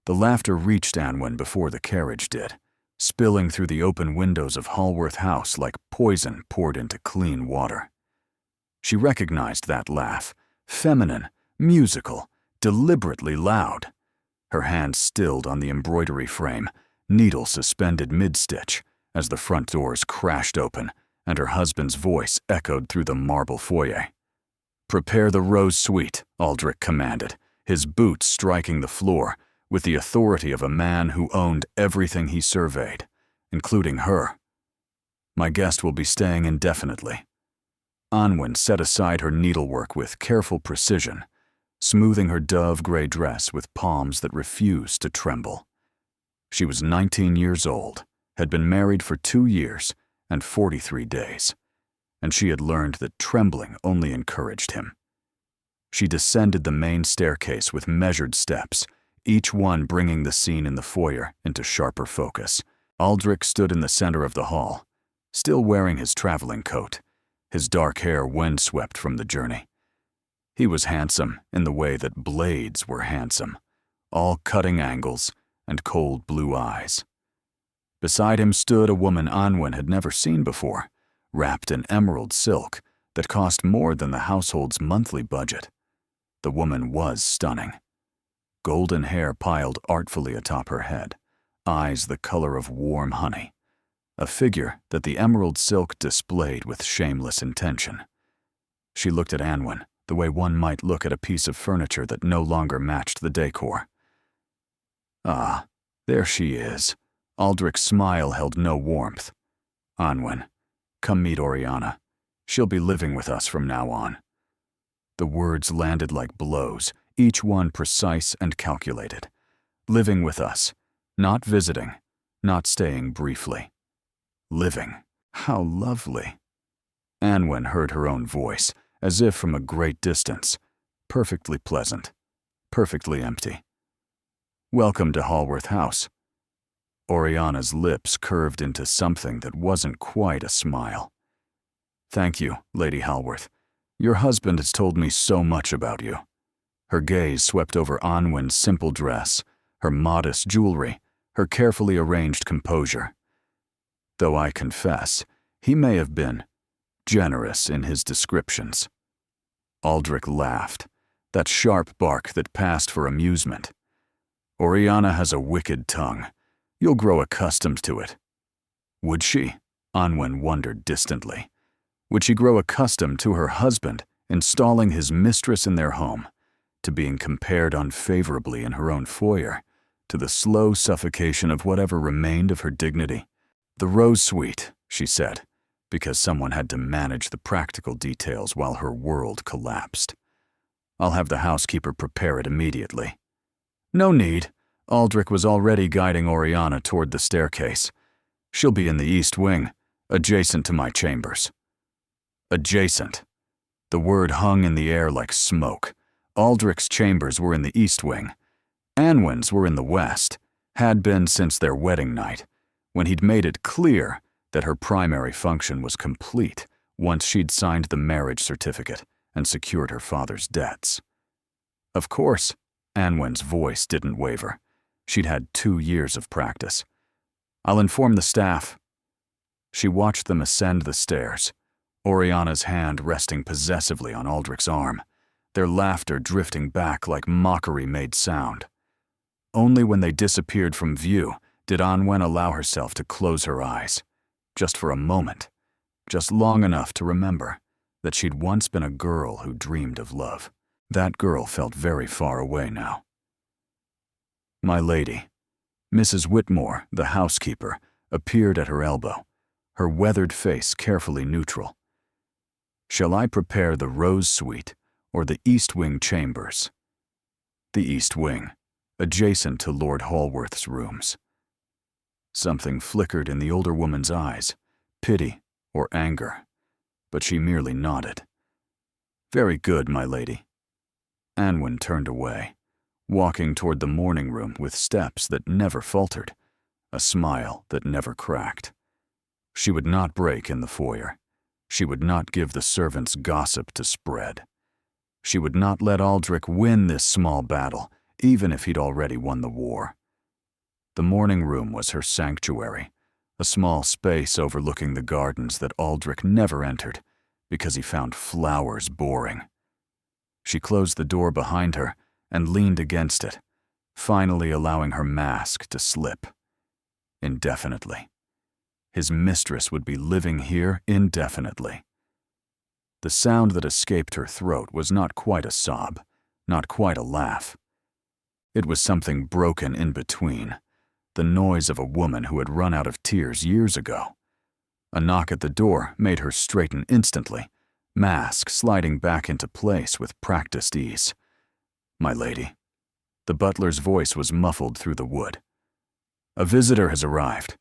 The laughter reached Anwen before the carriage did, spilling through the open windows of Hallworth House like poison poured into clean water. She recognized that laugh, feminine, musical, deliberately loud. Her hand stilled on the embroidery frame, needle suspended mid-stitch, as the front doors crashed open and her husband's voice echoed through the marble foyer. "Prepare the rose suite," Aldrich commanded, his boots striking the floor with the authority of a man who owned everything he surveyed, including her. "My guest will be staying indefinitely." Anwen set aside her needlework with careful precision, smoothing her dove-gray dress with palms that refused to tremble. She was 19 years old, had been married for 2 years and 43 days, and she had learned that trembling only encouraged him. She descended the main staircase with measured steps, each one bringing the scene in the foyer into sharper focus. Aldrich stood in the center of the hall, still wearing his traveling coat, his dark hair windswept from the journey. He was handsome in the way that blades were handsome, all cutting angles and cold blue eyes. Beside him stood a woman Anwen had never seen before, wrapped in emerald silk that cost more than the household's monthly budget. The woman was stunning. Golden hair piled artfully atop her head, eyes the color of warm honey, a figure that the emerald silk displayed with shameless intention. She looked at Anwen the way one might look at a piece of furniture that no longer matched the decor. "Ah, there she is." Aldrich's smile held no warmth. "Anwen, come meet Oriana. She'll be living with us from now on." The words landed like blows, each one precise and calculated. Living with us, not visiting, not staying briefly. Living. How lovely. Anwen heard her own voice, as if from a great distance, perfectly pleasant, perfectly empty. "Welcome to Hallworth House." Oriana's lips curved into something that wasn't quite a smile. "Thank you, Lady Hallworth. Your husband has told me so much about you." Her gaze swept over Anwen's simple dress, her modest jewelry, her carefully arranged composure. Though I confess, he may have been generous in his descriptions. Aldrich laughed, that sharp bark that passed for amusement. "Oriana has a wicked tongue. You'll grow accustomed to it." Would she? Anwen wondered distantly. Would she grow accustomed to her husband installing his mistress in their home, to being compared unfavorably in her own foyer, to the slow suffocation of whatever remained of her dignity? "The rose suite," she said, because someone had to manage the practical details while her world collapsed. "I'll have the housekeeper prepare it immediately." "No need." Aldrich was already guiding Oriana toward the staircase. "She'll be in the east wing, adjacent to my chambers." Adjacent. The word hung in the air like smoke. Aldrich's chambers were in the east wing. Anwen's were in the west, had been since their wedding night, when he'd made it clear that her primary function was complete once she'd signed the marriage certificate and secured her father's debts. Of course, Anwen's voice didn't waver. She'd had 2 years of practice. "I'll inform the staff." She watched them ascend the stairs, Oriana's hand resting possessively on Aldrich's arm, their laughter drifting back like mockery-made sound. Only when they disappeared from view did Anwen allow herself to close her eyes, just for a moment, just long enough to remember that she'd once been a girl who dreamed of love. That girl felt very far away now. "My lady." Mrs. Whitmore, the housekeeper, appeared at her elbow, her weathered face carefully neutral. "Shall I prepare the rose suite or the east wing chambers?" "The east wing, adjacent to Lord Hallworth's rooms." Something flickered in the older woman's eyes, pity or anger, but she merely nodded. "Very good, my lady." Anwen turned away, walking toward the morning room with steps that never faltered, a smile that never cracked. She would not break in the foyer. She would not give the servants gossip to spread. She would not let Aldrich win this small battle even if he'd already won the war. The morning room was her sanctuary, a small space overlooking the gardens that Aldrich never entered because he found flowers boring. She closed the door behind her and leaned against it, finally allowing her mask to slip. Indefinitely. His mistress would be living here indefinitely. The sound that escaped her throat was not quite a sob, not quite a laugh. It was something broken in between, the noise of a woman who had run out of tears years ago. A knock at the door made her straighten instantly, mask sliding back into place with practiced ease. "My lady." The butler's voice was muffled through the wood. "A visitor has arrived.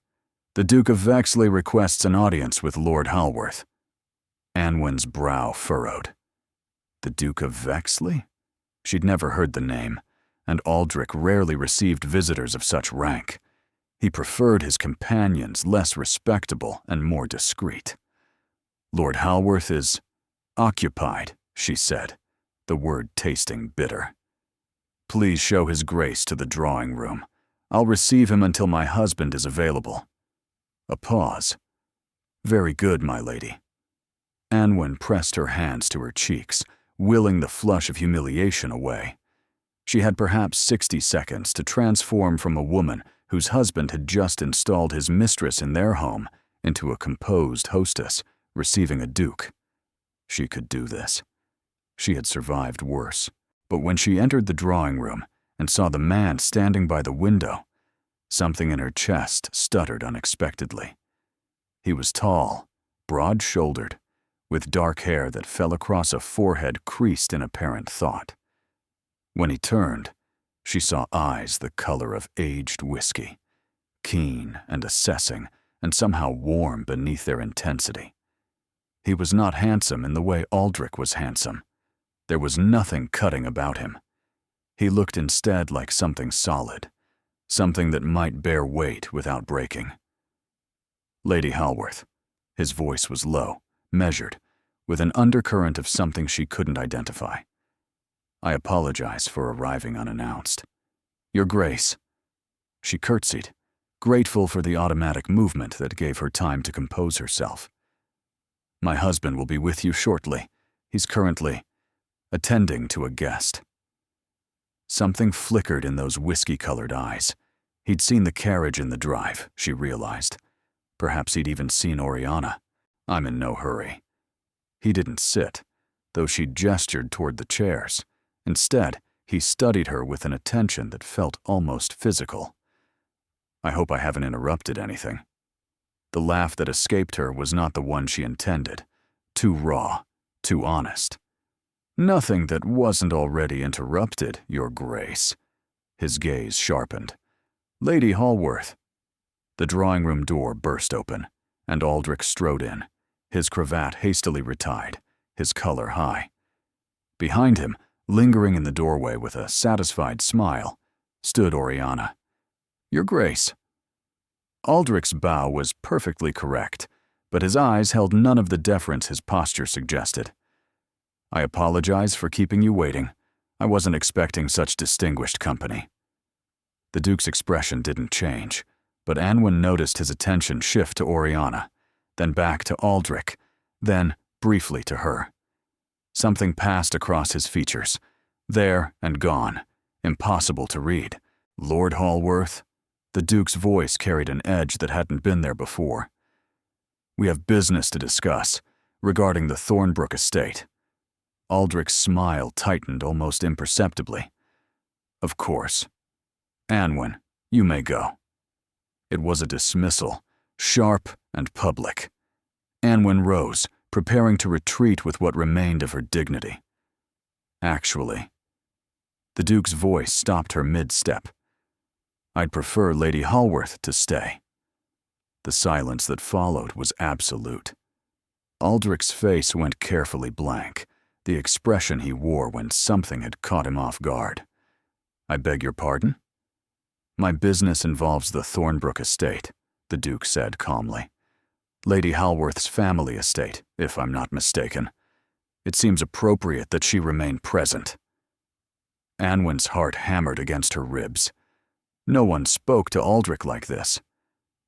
The Duke of Vexley requests an audience with Lord Halworth." Anwen's brow furrowed. The Duke of Vexley? She'd never heard the name, and Aldrich rarely received visitors of such rank. He preferred his companions less respectable and more discreet. "Lord Halworth is occupied," she said, the word tasting bitter. "Please show his grace to the drawing room. I'll receive him until my husband is available." A pause. "Very good, my lady." Anwen pressed her hands to her cheeks, willing the flush of humiliation away. She had perhaps 60 seconds to transform from a woman whose husband had just installed his mistress in their home into a composed hostess, receiving a duke. She could do this. She had survived worse. But when she entered the drawing room and saw the man standing by the window, something in her chest stuttered unexpectedly. He was tall, broad-shouldered, with dark hair that fell across a forehead creased in apparent thought. When he turned, she saw eyes the color of aged whiskey, keen and assessing, and somehow warm beneath their intensity. He was not handsome in the way Aldrich was handsome. There was nothing cutting about him. He looked instead like something solid, something that might bear weight without breaking. "Lady Halworth." His voice was low, measured, with an undercurrent of something she couldn't identify. "I apologize for arriving unannounced." "Your Grace." She curtsied, grateful for the automatic movement that gave her time to compose herself. "My husband will be with you shortly. He's currently attending to a guest." Something flickered in those whiskey-colored eyes. He'd seen the carriage in the drive, she realized. Perhaps he'd even seen Oriana. "I'm in no hurry." He didn't sit, though she gestured toward the chairs. Instead, he studied her with an attention that felt almost physical. "I hope I haven't interrupted anything." The laugh that escaped her was not the one she intended. Too raw, too honest. "Nothing that wasn't already interrupted, Your Grace." His gaze sharpened. "Lady Halworth." The drawing room door burst open, and Aldrich strode in, his cravat hastily retied, his color high. Behind him, lingering in the doorway with a satisfied smile, stood Oriana. "Your Grace." Aldrich's bow was perfectly correct, but his eyes held none of the deference his posture suggested. "I apologize for keeping you waiting. I wasn't expecting such distinguished company." The Duke's expression didn't change, but Anwen noticed his attention shift to Oriana, then back to Aldrich, then briefly to her. Something passed across his features, there and gone, impossible to read. "Lord Halworth?" The Duke's voice carried an edge that hadn't been there before. "We have business to discuss, regarding the Thornbrook estate." Aldrich's smile tightened almost imperceptibly. "Of course. Anwen, you may go." It was a dismissal, sharp and public. Anwen rose, preparing to retreat with what remained of her dignity. "Actually." The Duke's voice stopped her mid-step. "I'd prefer Lady Halworth to stay." The silence that followed was absolute. Aldrich's face went carefully blank, the expression he wore when something had caught him off guard. "I beg your pardon?" "My business involves the Thornbrook estate," the Duke said calmly. "Lady Halworth's family estate, if I'm not mistaken. It seems appropriate that she remain present." Anwen's heart hammered against her ribs. No one spoke to Aldrich like this.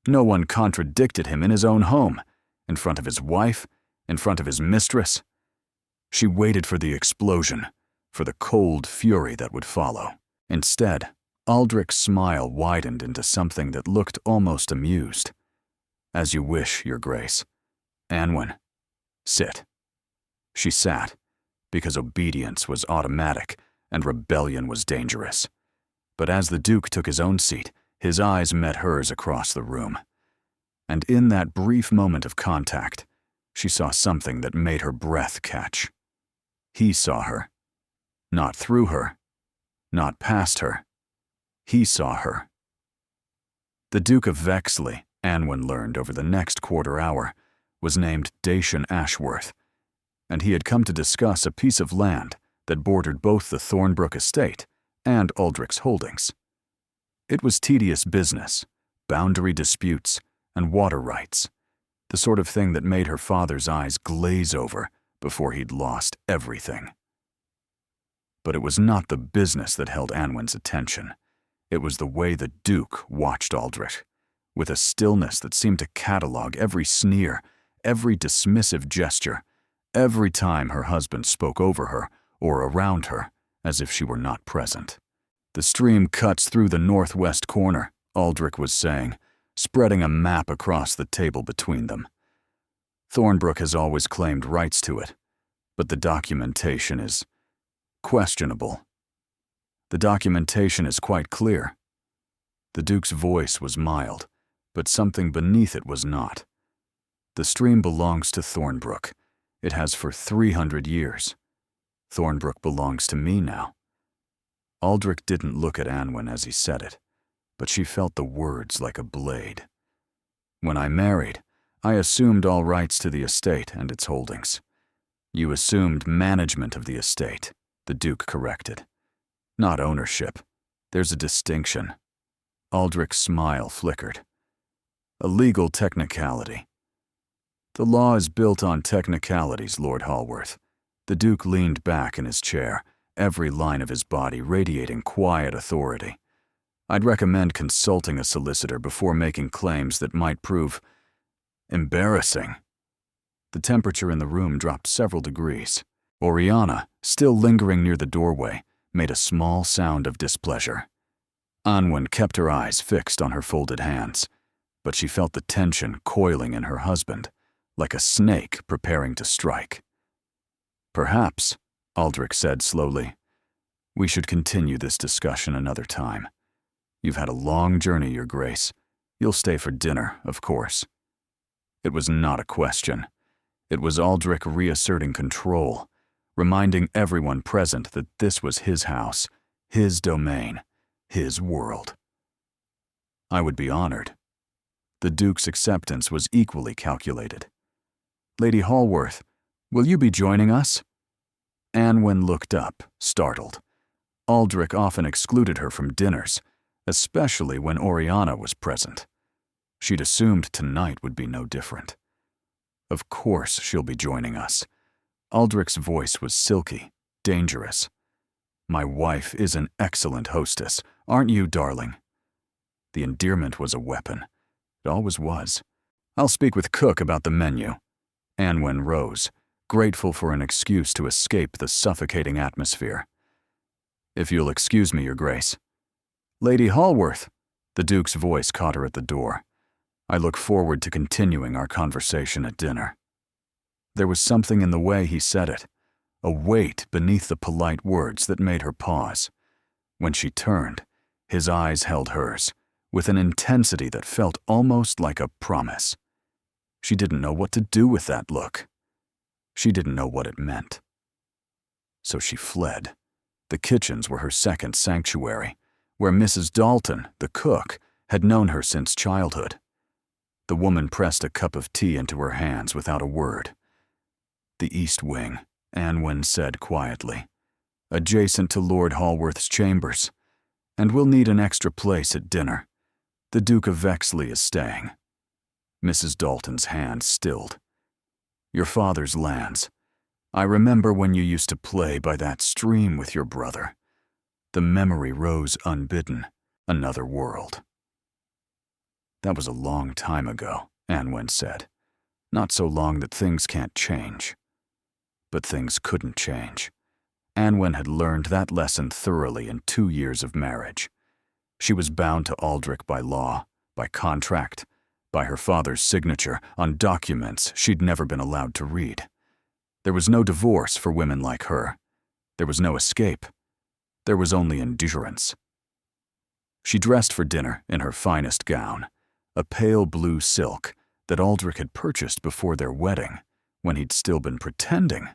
No one contradicted him in his own home, in front of his wife, in front of his mistress. She waited for the explosion, for the cold fury that would follow. Instead, Aldrich's smile widened into something that looked almost amused. "As you wish, Your Grace. Anwen, sit." She sat, because obedience was automatic and rebellion was dangerous. But as the Duke took his own seat, his eyes met hers across the room. And in that brief moment of contact, she saw something that made her breath catch. He saw her. Not through her. Not past her. He saw her. The Duke of Vexley, Anwen learned over the next quarter hour, was named Dacian Ashworth, and he had come to discuss a piece of land that bordered both the Thornbrook estate and Aldrich's holdings. It was tedious business, boundary disputes, and water rights, the sort of thing that made her father's eyes glaze over before he'd lost everything. But it was not the business that held Anwen's attention. It was the way the Duke watched Aldrich, with a stillness that seemed to catalog every sneer, every dismissive gesture, every time her husband spoke over her or around her, as if she were not present. "The stream cuts through the northwest corner," Aldrich was saying, spreading a map across the table between them. "Thornbrook has always claimed rights to it, but the documentation is questionable. The documentation is quite clear." The Duke's voice was mild, but something beneath it was not. "The stream belongs to Thornbrook. It has for 300 years. Thornbrook belongs to me now." Aldrich didn't look at Anwen as he said it, but she felt the words like a blade. "When I married, I assumed all rights to the estate and its holdings." "You assumed management of the estate," the Duke corrected. "Not ownership. There's a distinction." Aldrich's smile flickered. "A legal technicality." "The law is built on technicalities, Lord Hallworth." The Duke leaned back in his chair, every line of his body radiating quiet authority. "I'd recommend consulting a solicitor before making claims that might prove embarrassing." The temperature in the room dropped several degrees. Oriana, still lingering near the doorway, made a small sound of displeasure. Anwen kept her eyes fixed on her folded hands, but she felt the tension coiling in her husband, like a snake preparing to strike. "Perhaps," Aldrich said slowly, "we should continue this discussion another time. You've had a long journey, Your Grace. You'll stay for dinner, of course." It was not a question. It was Aldrich reasserting control, reminding everyone present that this was his house, his domain, his world. "I would be honored." The Duke's acceptance was equally calculated. "Lady Hallworth, will you be joining us?" Anwen looked up, startled. Aldrich often excluded her from dinners, especially when Oriana was present. She'd assumed tonight would be no different. "Of course she'll be joining us." Aldrich's voice was silky, dangerous. "My wife is an excellent hostess, aren't you, darling?" The endearment was a weapon. It always was. "I'll speak with Cook about the menu." Anwen rose, grateful for an excuse to escape the suffocating atmosphere. "If you'll excuse me, Your Grace." "Lady Hallworth," the Duke's voice caught her at the door. "I look forward to continuing our conversation at dinner." There was something in the way he said it, a weight beneath the polite words that made her pause. When she turned, his eyes held hers, with an intensity that felt almost like a promise. She didn't know what to do with that look. She didn't know what it meant. So she fled. The kitchens were her second sanctuary, where Mrs. Dalton, the cook, had known her since childhood. The woman pressed a cup of tea into her hands without a word. "The East Wing," Anwen said quietly, "adjacent to Lord Hallworth's chambers, and we'll need an extra place at dinner. The Duke of Vexley is staying." Mrs. Dalton's hand stilled. "Your father's lands. I remember when you used to play by that stream with your brother. The memory rose unbidden. Another world. That was a long time ago, Anwen said. Not so long that things can't change. But things couldn't change. Anwen had learned that lesson thoroughly in 2 years of marriage. She was bound to Aldrich by law, by contract, by her father's signature on documents she'd never been allowed to read. There was no divorce for women like her. There was no escape. There was only endurance. She dressed for dinner in her finest gown, a pale blue silk that Aldrich had purchased before their wedding, when he'd still been pretending.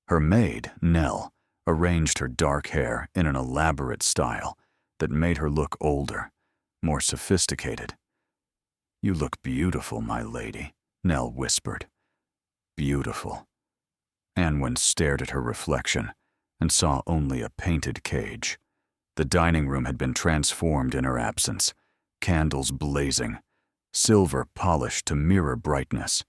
Her maid, Nell, arranged her dark hair in an elaborate style that made her look older, more sophisticated. "You look beautiful, my lady," Nell whispered. Beautiful. Anwen stared at her reflection and saw only a painted cage. The dining room had been transformed in her absence, candles blazing, silver polished to mirror brightness.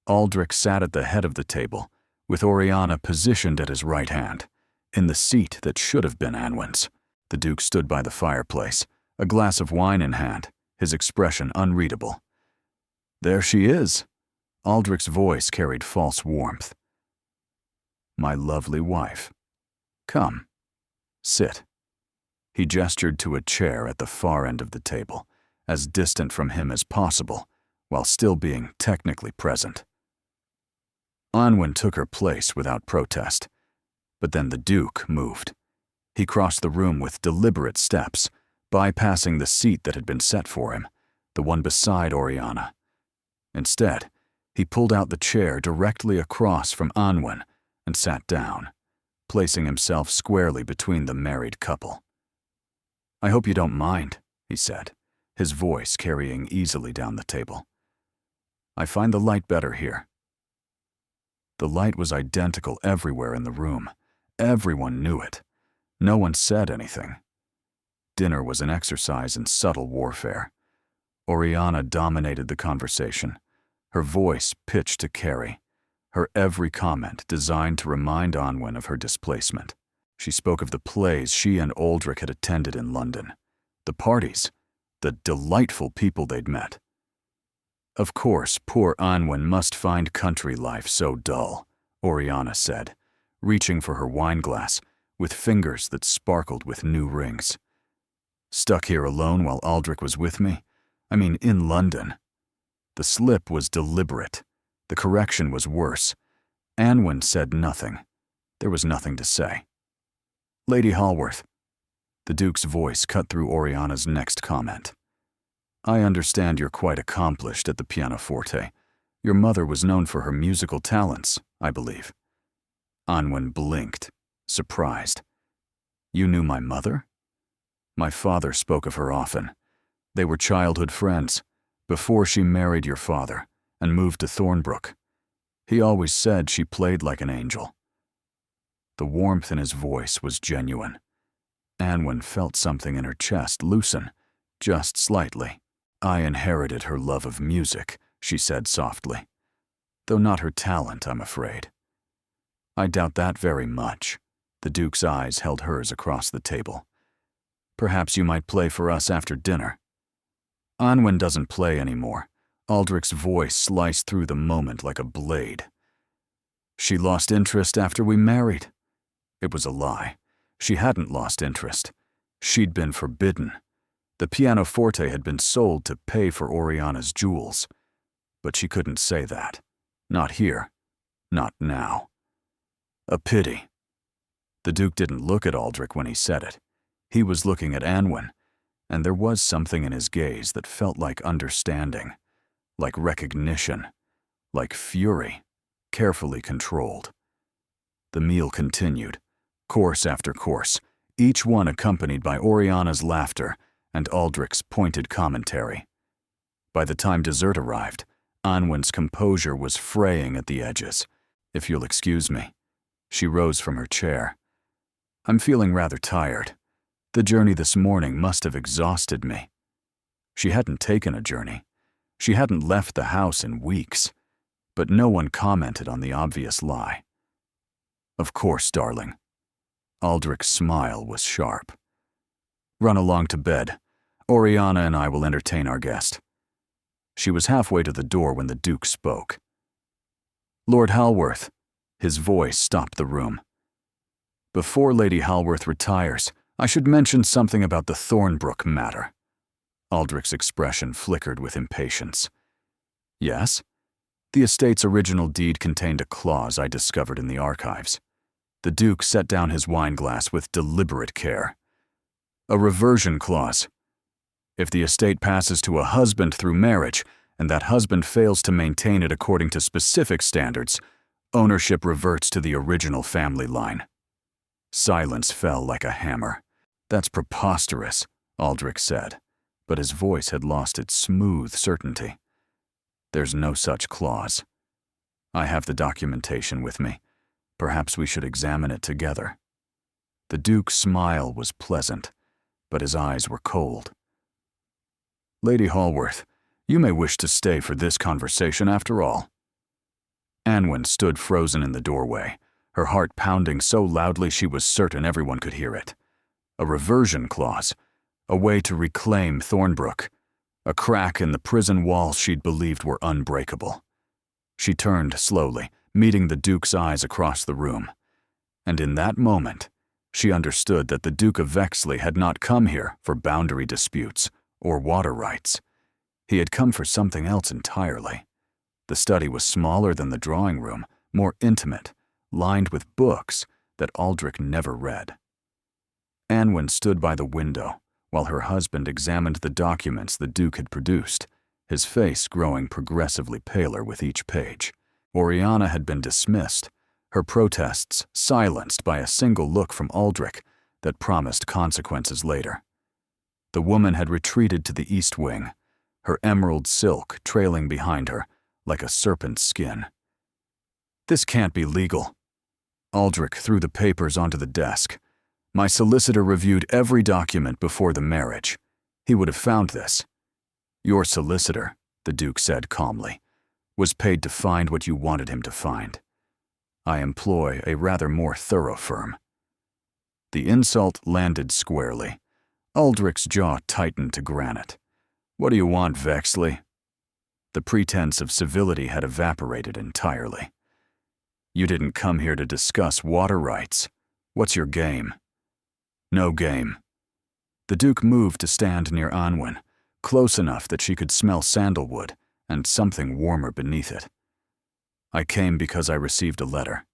Aldrich sat at the head of the table, with Oriana positioned at his right hand, in the seat that should have been Anwen's. The Duke stood by the fireplace, a glass of wine in hand, his expression unreadable. "There she is." Aldrich's voice carried false warmth. "My lovely wife. Come, sit." He gestured to a chair at the far end of the table, as distant from him as possible, while still being technically present. Anwen took her place without protest, but then the Duke moved. He crossed the room with deliberate steps, bypassing the seat that had been set for him, the one beside Oriana. Instead, he pulled out the chair directly across from Anwen and sat down, placing himself squarely between the married couple. "I hope you don't mind," he said, his voice carrying easily down the table. "I find the light better here." The light was identical everywhere in the room. Everyone knew it. No one said anything. Dinner was an exercise in subtle warfare. Oriana dominated the conversation, her voice pitched to carry, her every comment designed to remind Anwen of her displacement. She spoke of the plays she and Aldrich had attended in London, the parties, the delightful people they'd met. Of course, poor Anwen must find country life so dull, Oriana said, reaching for her wineglass with fingers that sparkled with new rings. "Stuck here alone while Aldrich was with me? I mean, in London." The slip was deliberate. The correction was worse. Anwen said nothing. There was nothing to say. "Lady Hallworth." The Duke's voice cut through Oriana's next comment. "I understand you're quite accomplished at the pianoforte. Your mother was known for her musical talents, I believe." Anwen blinked, surprised. "You knew my mother?" "My father spoke of her often. They were childhood friends, before she married your father and moved to Thornbrook. He always said she played like an angel." The warmth in his voice was genuine. Anwen felt something in her chest loosen, just slightly. "I inherited her love of music," she said softly. "Though not her talent, I'm afraid." "I doubt that very much." The Duke's eyes held hers across the table. "Perhaps you might play for us after dinner." "Anwen doesn't play anymore." Aldrich's voice sliced through the moment like a blade. "She lost interest after we married." It was a lie. She hadn't lost interest. She'd been forbidden. The pianoforte had been sold to pay for Oriana's jewels. But she couldn't say that. Not here. Not now. A pity. The Duke didn't look at Aldrich when he said it. He was looking at Anwen, and there was something in his gaze that felt like understanding, like recognition, like fury, carefully controlled. The meal continued, course after course, each one accompanied by Oriana's laughter and Aldrich's pointed commentary. By the time dessert arrived, Anwen's composure was fraying at the edges. "If you'll excuse me." She rose from her chair. "I'm feeling rather tired. The journey this morning must have exhausted me." She hadn't taken a journey. She hadn't left the house in weeks. But no one commented on the obvious lie. "Of course, darling." Aldrich's smile was sharp. "Run along to bed. Oriana and I will entertain our guest." She was halfway to the door when the Duke spoke. "Lord Halworth." His voice stopped the room. "Before Lady Halworth retires, I should mention something about the Thornbrook matter." Aldrich's expression flickered with impatience. "Yes?" "The estate's original deed contained a clause I discovered in the archives." The Duke set down his wineglass with deliberate care. "A reversion clause. If the estate passes to a husband through marriage, and that husband fails to maintain it according to specific standards, ownership reverts to the original family line." Silence fell like a hammer. "That's preposterous," Aldrich said, but his voice had lost its smooth certainty. "There's no such clause. I have the documentation with me. Perhaps we should examine it together." The Duke's smile was pleasant, but his eyes were cold. "Lady Halworth, you may wish to stay for this conversation after all." Anwen stood frozen in the doorway, her heart pounding so loudly she was certain everyone could hear it. A reversion clause, a way to reclaim Thornbrook, a crack in the prison walls she'd believed were unbreakable. She turned slowly, meeting the Duke's eyes across the room. And in that moment, she understood that the Duke of Vexley had not come here for boundary disputes or water rights. He had come for something else entirely. The study was smaller than the drawing room, more intimate, lined with books that Aldrich never read. Anwen stood by the window while her husband examined the documents the Duke had produced, his face growing progressively paler with each page. Oriana had been dismissed, her protests silenced by a single look from Aldrich that promised consequences later. The woman had retreated to the east wing, her emerald silk trailing behind her like a serpent's skin. "This can't be legal." Aldrich threw the papers onto the desk. "My solicitor reviewed every document before the marriage. He would have found this." "Your solicitor," the Duke said calmly, "was paid to find what you wanted him to find. I employ a rather more thorough firm." The insult landed squarely. Aldrich's jaw tightened to granite. "What do you want, Vexley?" The pretense of civility had evaporated entirely. "You didn't come here to discuss water rights. What's your game?" "No game." The Duke moved to stand near Anwen, close enough that she could smell sandalwood and something warmer beneath it. "I came because I received a letter."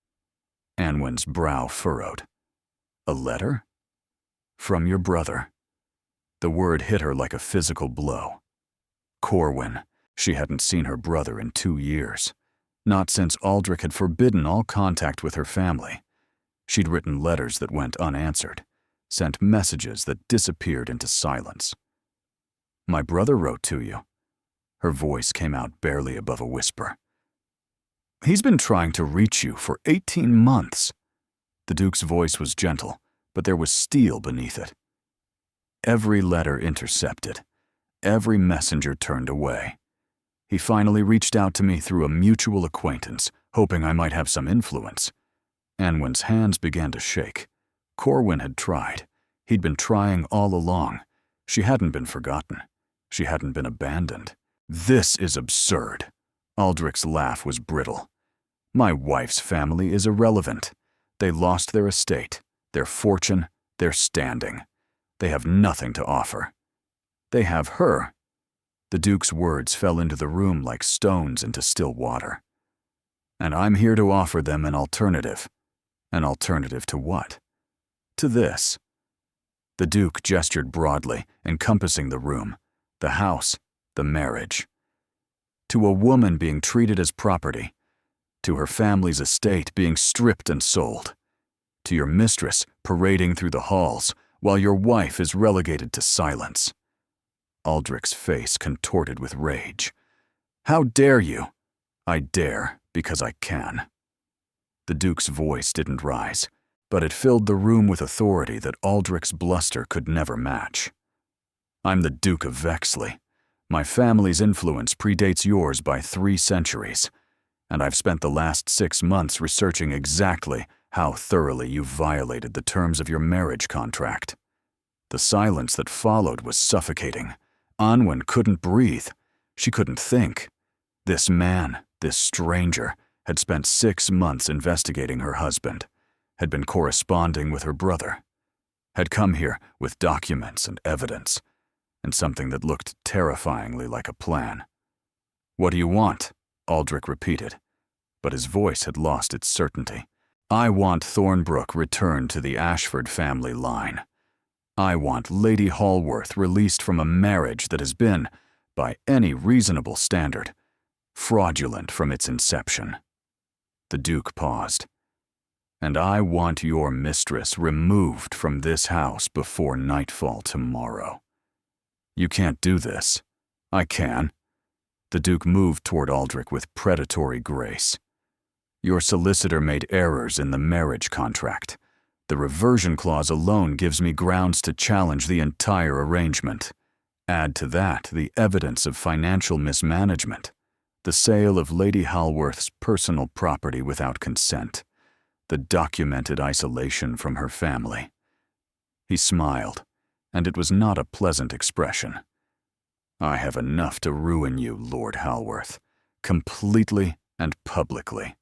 Anwen's brow furrowed. "A letter?" "From your brother." The word hit her like a physical blow. Corwin. She hadn't seen her brother in 2 years. Not since Aldrich had forbidden all contact with her family. She'd written letters that went unanswered, sent messages that disappeared into silence. "My brother wrote to you." Her voice came out barely above a whisper. "He's been trying to reach you for 18 months. The Duke's voice was gentle, but there was steel beneath it. Every letter intercepted, every messenger turned away. He finally reached out to me through a mutual acquaintance, hoping I might have some influence." Anwen's hands began to shake. Corwin had tried. He'd been trying all along. She hadn't been forgotten. She hadn't been abandoned. "This is absurd." Aldrich's laugh was brittle. "My wife's family is irrelevant. They lost their estate, their fortune, their standing. They have nothing to offer. They have her." The Duke's words fell into the room like stones into still water. "And I'm here to offer them an alternative." "An alternative to what?" "To this." The Duke gestured broadly, encompassing the room, the house, the marriage. "To a woman being treated as property, to her family's estate being stripped and sold, to your mistress parading through the halls while your wife is relegated to silence." Aldrich's face contorted with rage. "How dare you?" "I dare because I can." The Duke's voice didn't rise, but it filled the room with authority that Aldrich's bluster could never match. "I'm the Duke of Vexley. My family's influence predates yours by 3 centuries, and I've spent the last 6 months researching exactly how thoroughly you violated the terms of your marriage contract. The silence that followed was suffocating. Anwen couldn't breathe. She couldn't think. This man, this stranger, had spent 6 months investigating her husband, had been corresponding with her brother, had come here with documents and evidence, and something that looked terrifyingly like a plan. "What do you want?" Aldrich repeated, but his voice had lost its certainty. "I want Thornbrook returned to the Ashford family line. I want Lady Hallworth released from a marriage that has been, by any reasonable standard, fraudulent from its inception." The Duke paused. "And I want your mistress removed from this house before nightfall tomorrow." "You can't do this." "I can." The Duke moved toward Aldrich with predatory grace. "Your solicitor made errors in the marriage contract. The reversion clause alone gives me grounds to challenge the entire arrangement. Add to that the evidence of financial mismanagement, the sale of Lady Hallworth's personal property without consent, the documented isolation from her family." He smiled, and it was not a pleasant expression. "I have enough to ruin you, Lord Hallworth, completely and publicly."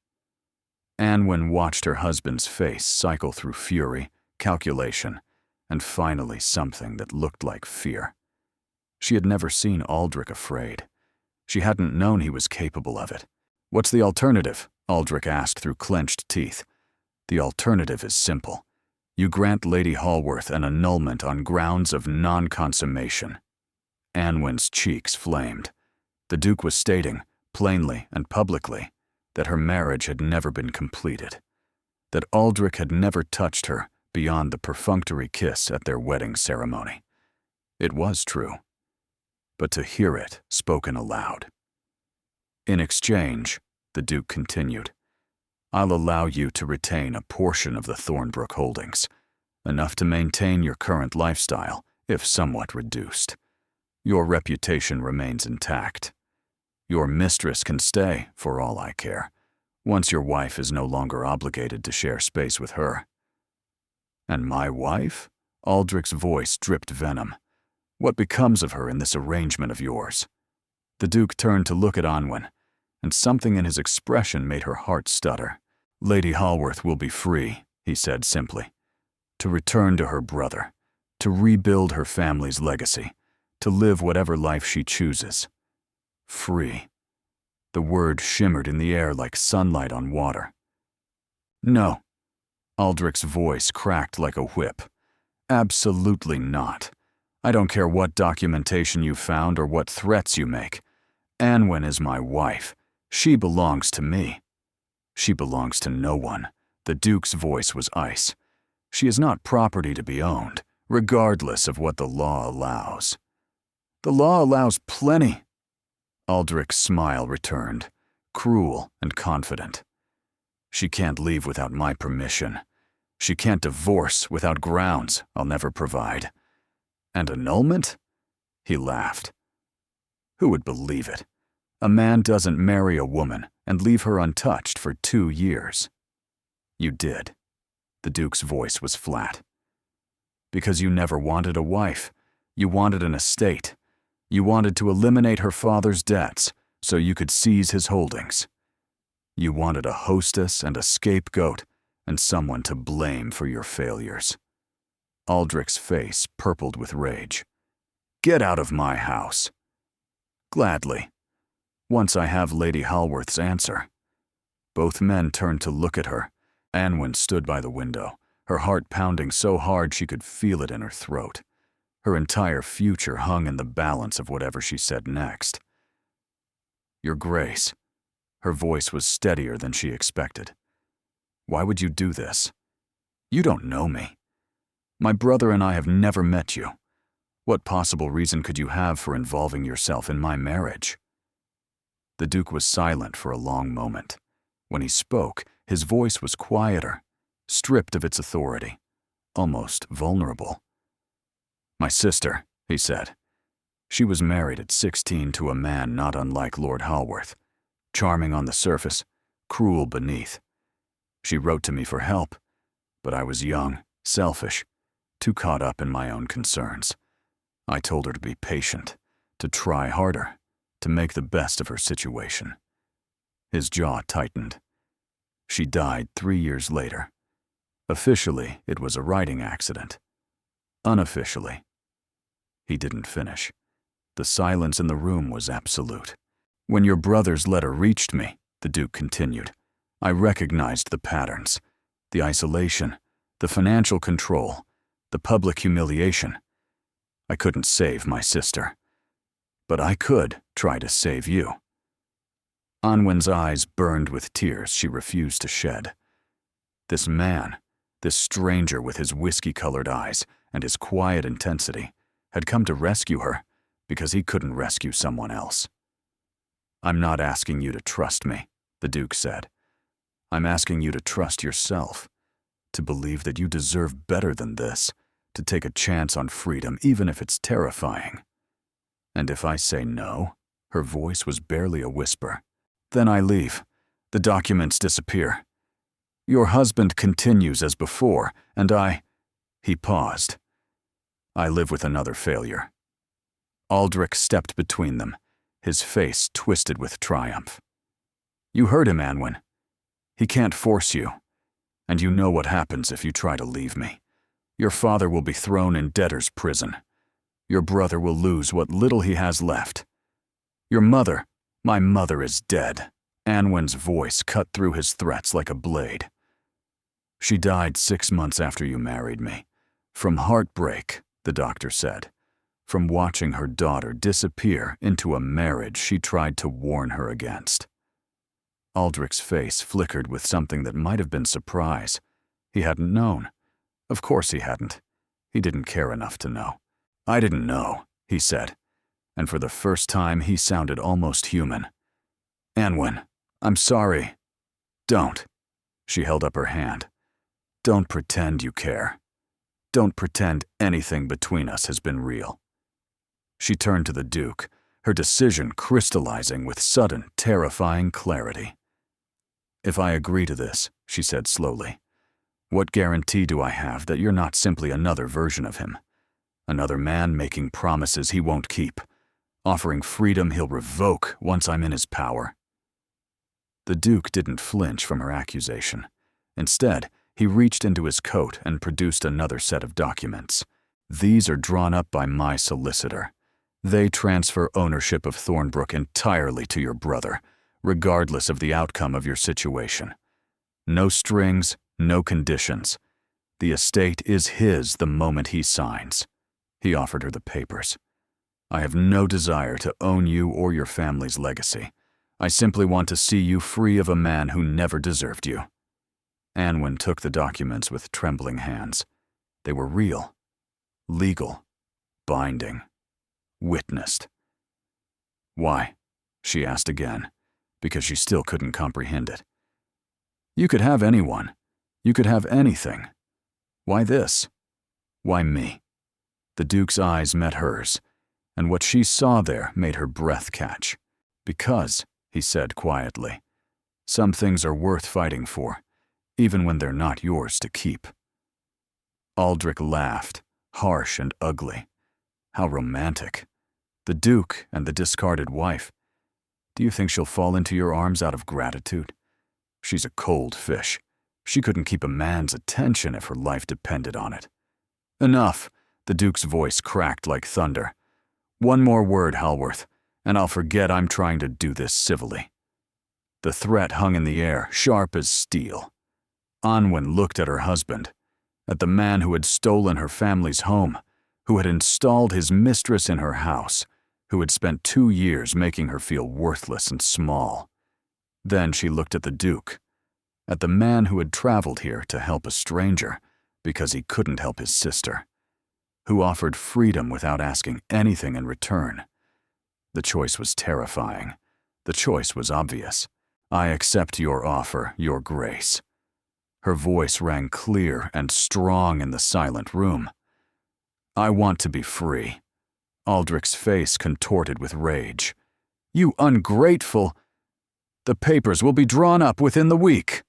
Anwen watched her husband's face cycle through fury, calculation, and finally something that looked like fear. She had never seen Aldrich afraid. She hadn't known he was capable of it. "What's the alternative?" Aldrich asked through clenched teeth. "The alternative is simple. You grant Lady Hallworth an annulment on grounds of non-consummation." Anwen's cheeks flamed. The Duke was stating, plainly and publicly, that her marriage had never been completed, that Aldrich had never touched her beyond the perfunctory kiss at their wedding ceremony. It was true, but to hear it spoken aloud. "In exchange," the Duke continued, "I'll allow you to retain a portion of the Thornbrook holdings, enough to maintain your current lifestyle, if somewhat reduced. Your reputation remains intact. Your mistress can stay, for all I care, once your wife is no longer obligated to share space with her." "And my wife?" Aldrich's voice dripped venom. "What becomes of her in this arrangement of yours?" The Duke turned to look at Anwen, and something in his expression made her heart stutter. "Lady Hallworth will be free," he said simply, "to return to her brother, to rebuild her family's legacy, to live whatever life she chooses. Free." The word shimmered in the air like sunlight on water. "No." Aldrich's voice cracked like a whip. "Absolutely not. I don't care what documentation you found or what threats you make. Anwen is my wife. She belongs to me." "She belongs to no one." The Duke's voice was ice. "She is not property to be owned, regardless of what the law allows." "The law allows plenty." Aldrich's smile returned, cruel and confident. "She can't leave without my permission. She can't divorce without grounds I'll never provide. And annulment?" He laughed. "Who would believe it? A man doesn't marry a woman and leave her untouched for 2 years. You did." The Duke's voice was flat. "Because you never wanted a wife. You wanted an estate. You wanted to eliminate her father's debts so you could seize his holdings. You wanted a hostess and a scapegoat and someone to blame for your failures." Aldrich's face purpled with rage. "Get out of my house." "Gladly. Once I have Lady Hallworth's answer." Both men turned to look at her. Anwen stood by the window, her heart pounding so hard she could feel it in her throat. Her entire future hung in the balance of whatever she said next. "Your Grace." Her voice was steadier than she expected. "Why would you do this? You don't know me. My brother and I have never met you. What possible reason could you have for involving yourself in my marriage?" The Duke was silent for a long moment. When he spoke, his voice was quieter, stripped of its authority, almost vulnerable. "My sister," he said. "She was married at 16 to a man not unlike Lord Hallworth, charming on the surface, cruel beneath. She wrote to me for help, but I was young, selfish, too caught up in my own concerns. I told her to be patient, to try harder, to make the best of her situation. His jaw tightened. She died 3 years later. Officially, it was a writing accident. Unofficially, he didn't finish. The silence in the room was absolute. When your brother's letter reached me, the Duke continued, I recognized the patterns, the isolation, the financial control, the public humiliation. I couldn't save my sister, but I could try to save you. Anwen's eyes burned with tears she refused to shed. This man, this stranger with his whiskey-colored eyes and his quiet intensity, had come to rescue her because he couldn't rescue someone else. I'm not asking you to trust me, the Duke said. I'm asking you to trust yourself, to believe that you deserve better than this, to take a chance on freedom even if it's terrifying. And if I say no, her voice was barely a whisper, then I leave. The documents disappear. Your husband continues as before, and He paused. I live with another failure. Aldrich stepped between them, his face twisted with triumph. You heard him, Anwen. He can't force you, and you know what happens if you try to leave me. Your father will be thrown in debtor's prison. Your brother will lose what little he has left. Your mother, my mother is dead. Anwen's voice cut through his threats like a blade. She died 6 months after you married me. From heartbreak, the doctor said. From watching her daughter disappear into a marriage she tried to warn her against. Aldrich's face flickered with something that might have been surprise. He hadn't known. Of course he hadn't. He didn't care enough to know. I didn't know, he said, and for the first time he sounded almost human. Anwen, I'm sorry. Don't. She held up her hand. Don't pretend you care. Don't pretend anything between us has been real. She turned to the Duke, her decision crystallizing with sudden, terrifying clarity. If I agree to this, she said slowly, what guarantee do I have that you're not simply another version of him? Another man making promises he won't keep, offering freedom he'll revoke once I'm in his power. The Duke didn't flinch from her accusation. Instead, he reached into his coat and produced another set of documents. These are drawn up by my solicitor. They transfer ownership of Thornbrook entirely to your brother, regardless of the outcome of your situation. No strings, no conditions. The estate is his the moment he signs. He offered her the papers. I have no desire to own you or your family's legacy. I simply want to see you free of a man who never deserved you. Anwen took the documents with trembling hands. They were real, legal, binding, witnessed. Why? She asked again, because she still couldn't comprehend it. You could have anyone. You could have anything. Why this? Why me? The Duke's eyes met hers, and what she saw there made her breath catch. Because, he said quietly, some things are worth fighting for, even when they're not yours to keep. Aldrich laughed, harsh and ugly. How romantic. The Duke and the discarded wife. Do you think she'll fall into your arms out of gratitude? She's a cold fish. She couldn't keep a man's attention if her life depended on it. Enough, the Duke's voice cracked like thunder. One more word, Hallworth, and I'll forget I'm trying to do this civilly. The threat hung in the air, sharp as steel. Anwen looked at her husband, at the man who had stolen her family's home, who had installed his mistress in her house, who had spent 2 years making her feel worthless and small. Then she looked at the Duke, at the man who had traveled here to help a stranger because he couldn't help his sister, who offered freedom without asking anything in return. The choice was terrifying. The choice was obvious. I accept your offer, your grace. Her voice rang clear and strong in the silent room. I want to be free. Aldrich's face contorted with rage. You ungrateful! The papers will be drawn up within the week.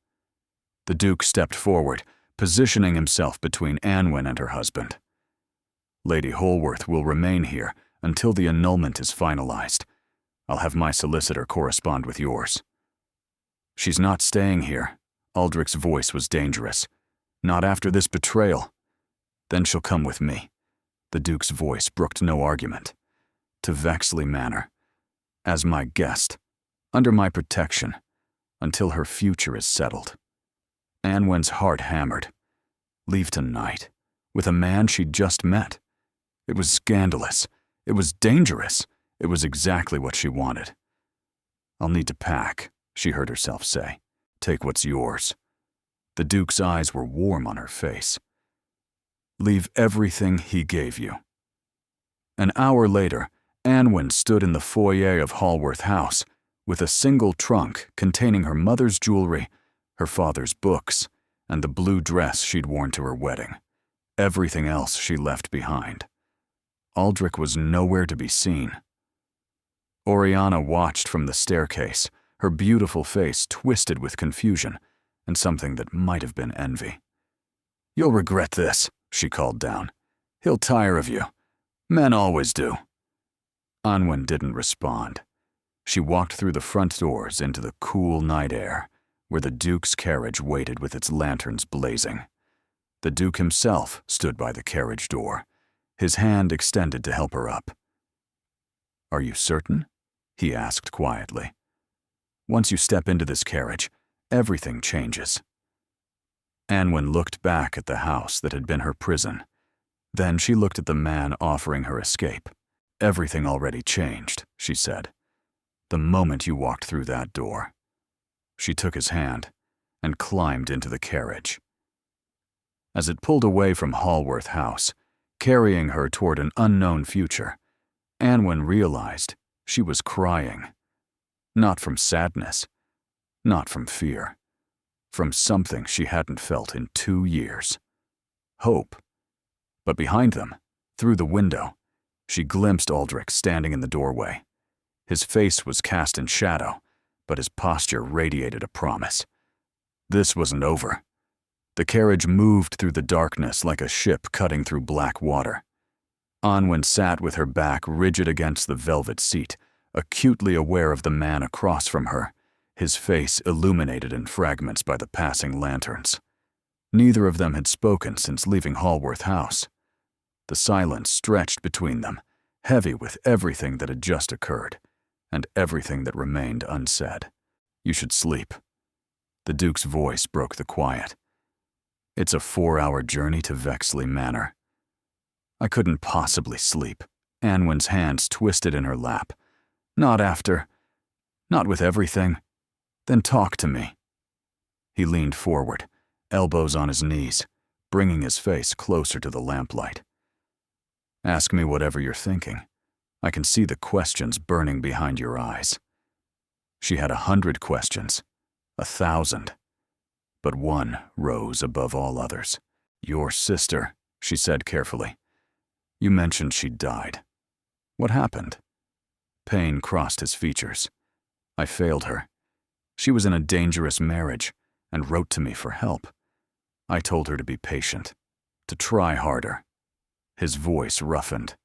The Duke stepped forward, positioning himself between Anwen and her husband. Lady Holworth will remain here until the annulment is finalized. I'll have my solicitor correspond with yours. She's not staying here. Aldrich's voice was dangerous. Not after this betrayal. Then she'll come with me. The Duke's voice brooked no argument. To Vexley Manor. As my guest. Under my protection. Until her future is settled. Anwen's heart hammered. Leave tonight. With a man she'd just met. It was scandalous. It was dangerous. It was exactly what she wanted. I'll need to pack, she heard herself say. Take what's yours. The Duke's eyes were warm on her face. Leave everything he gave you. An hour later, Anwen stood in the foyer of Hallworth House with a single trunk containing her mother's jewelry, her father's books, and the blue dress she'd worn to her wedding. Everything else she left behind. Aldrich was nowhere to be seen. Oriana watched from the staircase, her beautiful face twisted with confusion and something that might have been envy. You'll regret this, she called down. He'll tire of you. Men always do. Anwen didn't respond. She walked through the front doors into the cool night air, where the Duke's carriage waited with its lanterns blazing. The Duke himself stood by the carriage door, his hand extended to help her up. Are you certain? He asked quietly. Once you step into this carriage, everything changes. Anwen looked back at the house that had been her prison. Then she looked at the man offering her escape. Everything already changed, she said. The moment you walked through that door. She took his hand and climbed into the carriage. As it pulled away from Hallworth House, carrying her toward an unknown future, Anwen realized she was crying. Not from sadness, not from fear, from something she hadn't felt in 2 years. Hope. But behind them, through the window, she glimpsed Aldrich standing in the doorway. His face was cast in shadow, but his posture radiated a promise. This wasn't over. The carriage moved through the darkness like a ship cutting through black water. Anwen sat with her back rigid against the velvet seat, acutely aware of the man across from her, his face illuminated in fragments by the passing lanterns. Neither of them had spoken since leaving Hallworth House. The silence stretched between them, heavy with everything that had just occurred, and everything that remained unsaid. You should sleep. The Duke's voice broke the quiet. It's a 4-hour journey to Vexley Manor. I couldn't possibly sleep. Anwen's hands twisted in her lap. Not with everything. Then talk to me. He leaned forward, elbows on his knees, bringing his face closer to the lamplight. Ask me whatever you're thinking. I can see the questions burning behind your eyes. She had 100 questions, 1,000. But one rose above all others. Your sister, she said carefully. You mentioned she died. What happened? Pain crossed his features. I failed her. She was in a dangerous marriage and wrote to me for help. I told her to be patient, to try harder. His voice roughened.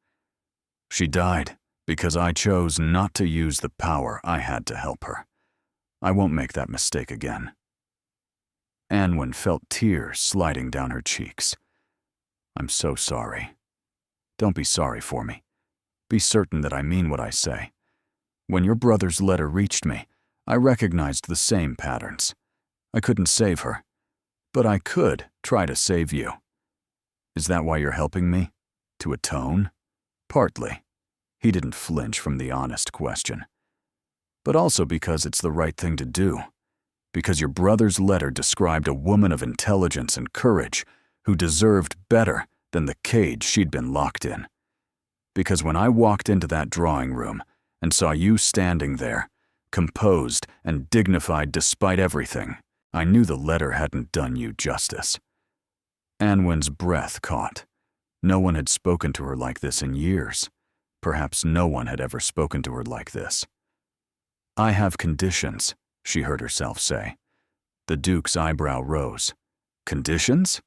She died because I chose not to use the power I had to help her. I won't make that mistake again. Anwen felt tears sliding down her cheeks. I'm so sorry. Don't be sorry for me. Be certain that I mean what I say. When your brother's letter reached me, I recognized the same patterns. I couldn't save her, but I could try to save you. Is that why you're helping me? To atone? Partly. He didn't flinch from the honest question. But also because it's the right thing to do. Because your brother's letter described a woman of intelligence and courage who deserved better than the cage she'd been locked in. Because when I walked into that drawing room and saw you standing there, composed and dignified despite everything, I knew the letter hadn't done you justice. Anwen's breath caught. No one had spoken to her like this in years. Perhaps no one had ever spoken to her like this. I have conditions, she heard herself say. The Duke's eyebrow rose. Conditions?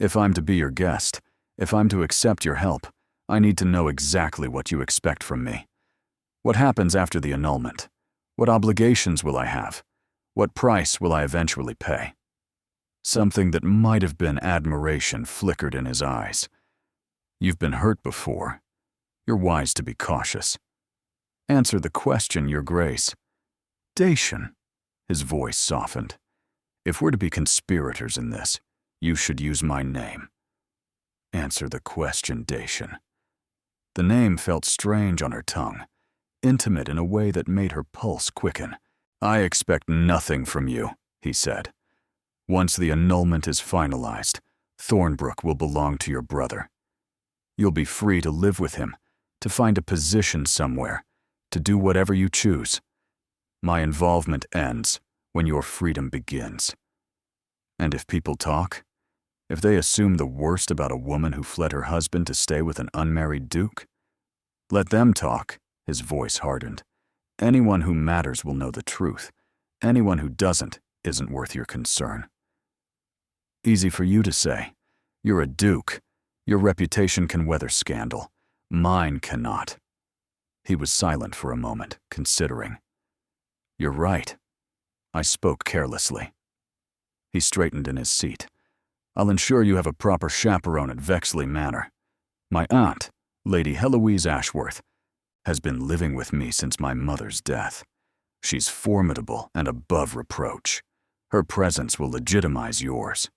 If I'm to be your guest, if I'm to accept your help, I need to know exactly what you expect from me. What happens after the annulment? What obligations will I have? What price will I eventually pay? Something that might have been admiration flickered in his eyes. You've been hurt before. You're wise to be cautious. Answer the question, Your Grace. Dacian, his voice softened. If we're to be conspirators in this, you should use my name. Answer the question, Dacian. The name felt strange on her tongue, intimate in a way that made her pulse quicken. I expect nothing from you, he said. Once the annulment is finalized, Thornbrook will belong to your brother. You'll be free to live with him, to find a position somewhere, to do whatever you choose. My involvement ends when your freedom begins. And if people talk, if they assume the worst about a woman who fled her husband to stay with an unmarried duke, let them talk, his voice hardened. Anyone who matters will know the truth. Anyone who doesn't isn't worth your concern. Easy for you to say. You're a duke. Your reputation can weather scandal. Mine cannot. He was silent for a moment, considering. You're right. I spoke carelessly. He straightened in his seat. I'll ensure you have a proper chaperone at Vexley Manor. My aunt, Lady Heloise Ashworth, has been living with me since my mother's death. She's formidable and above reproach. Her presence will legitimize yours.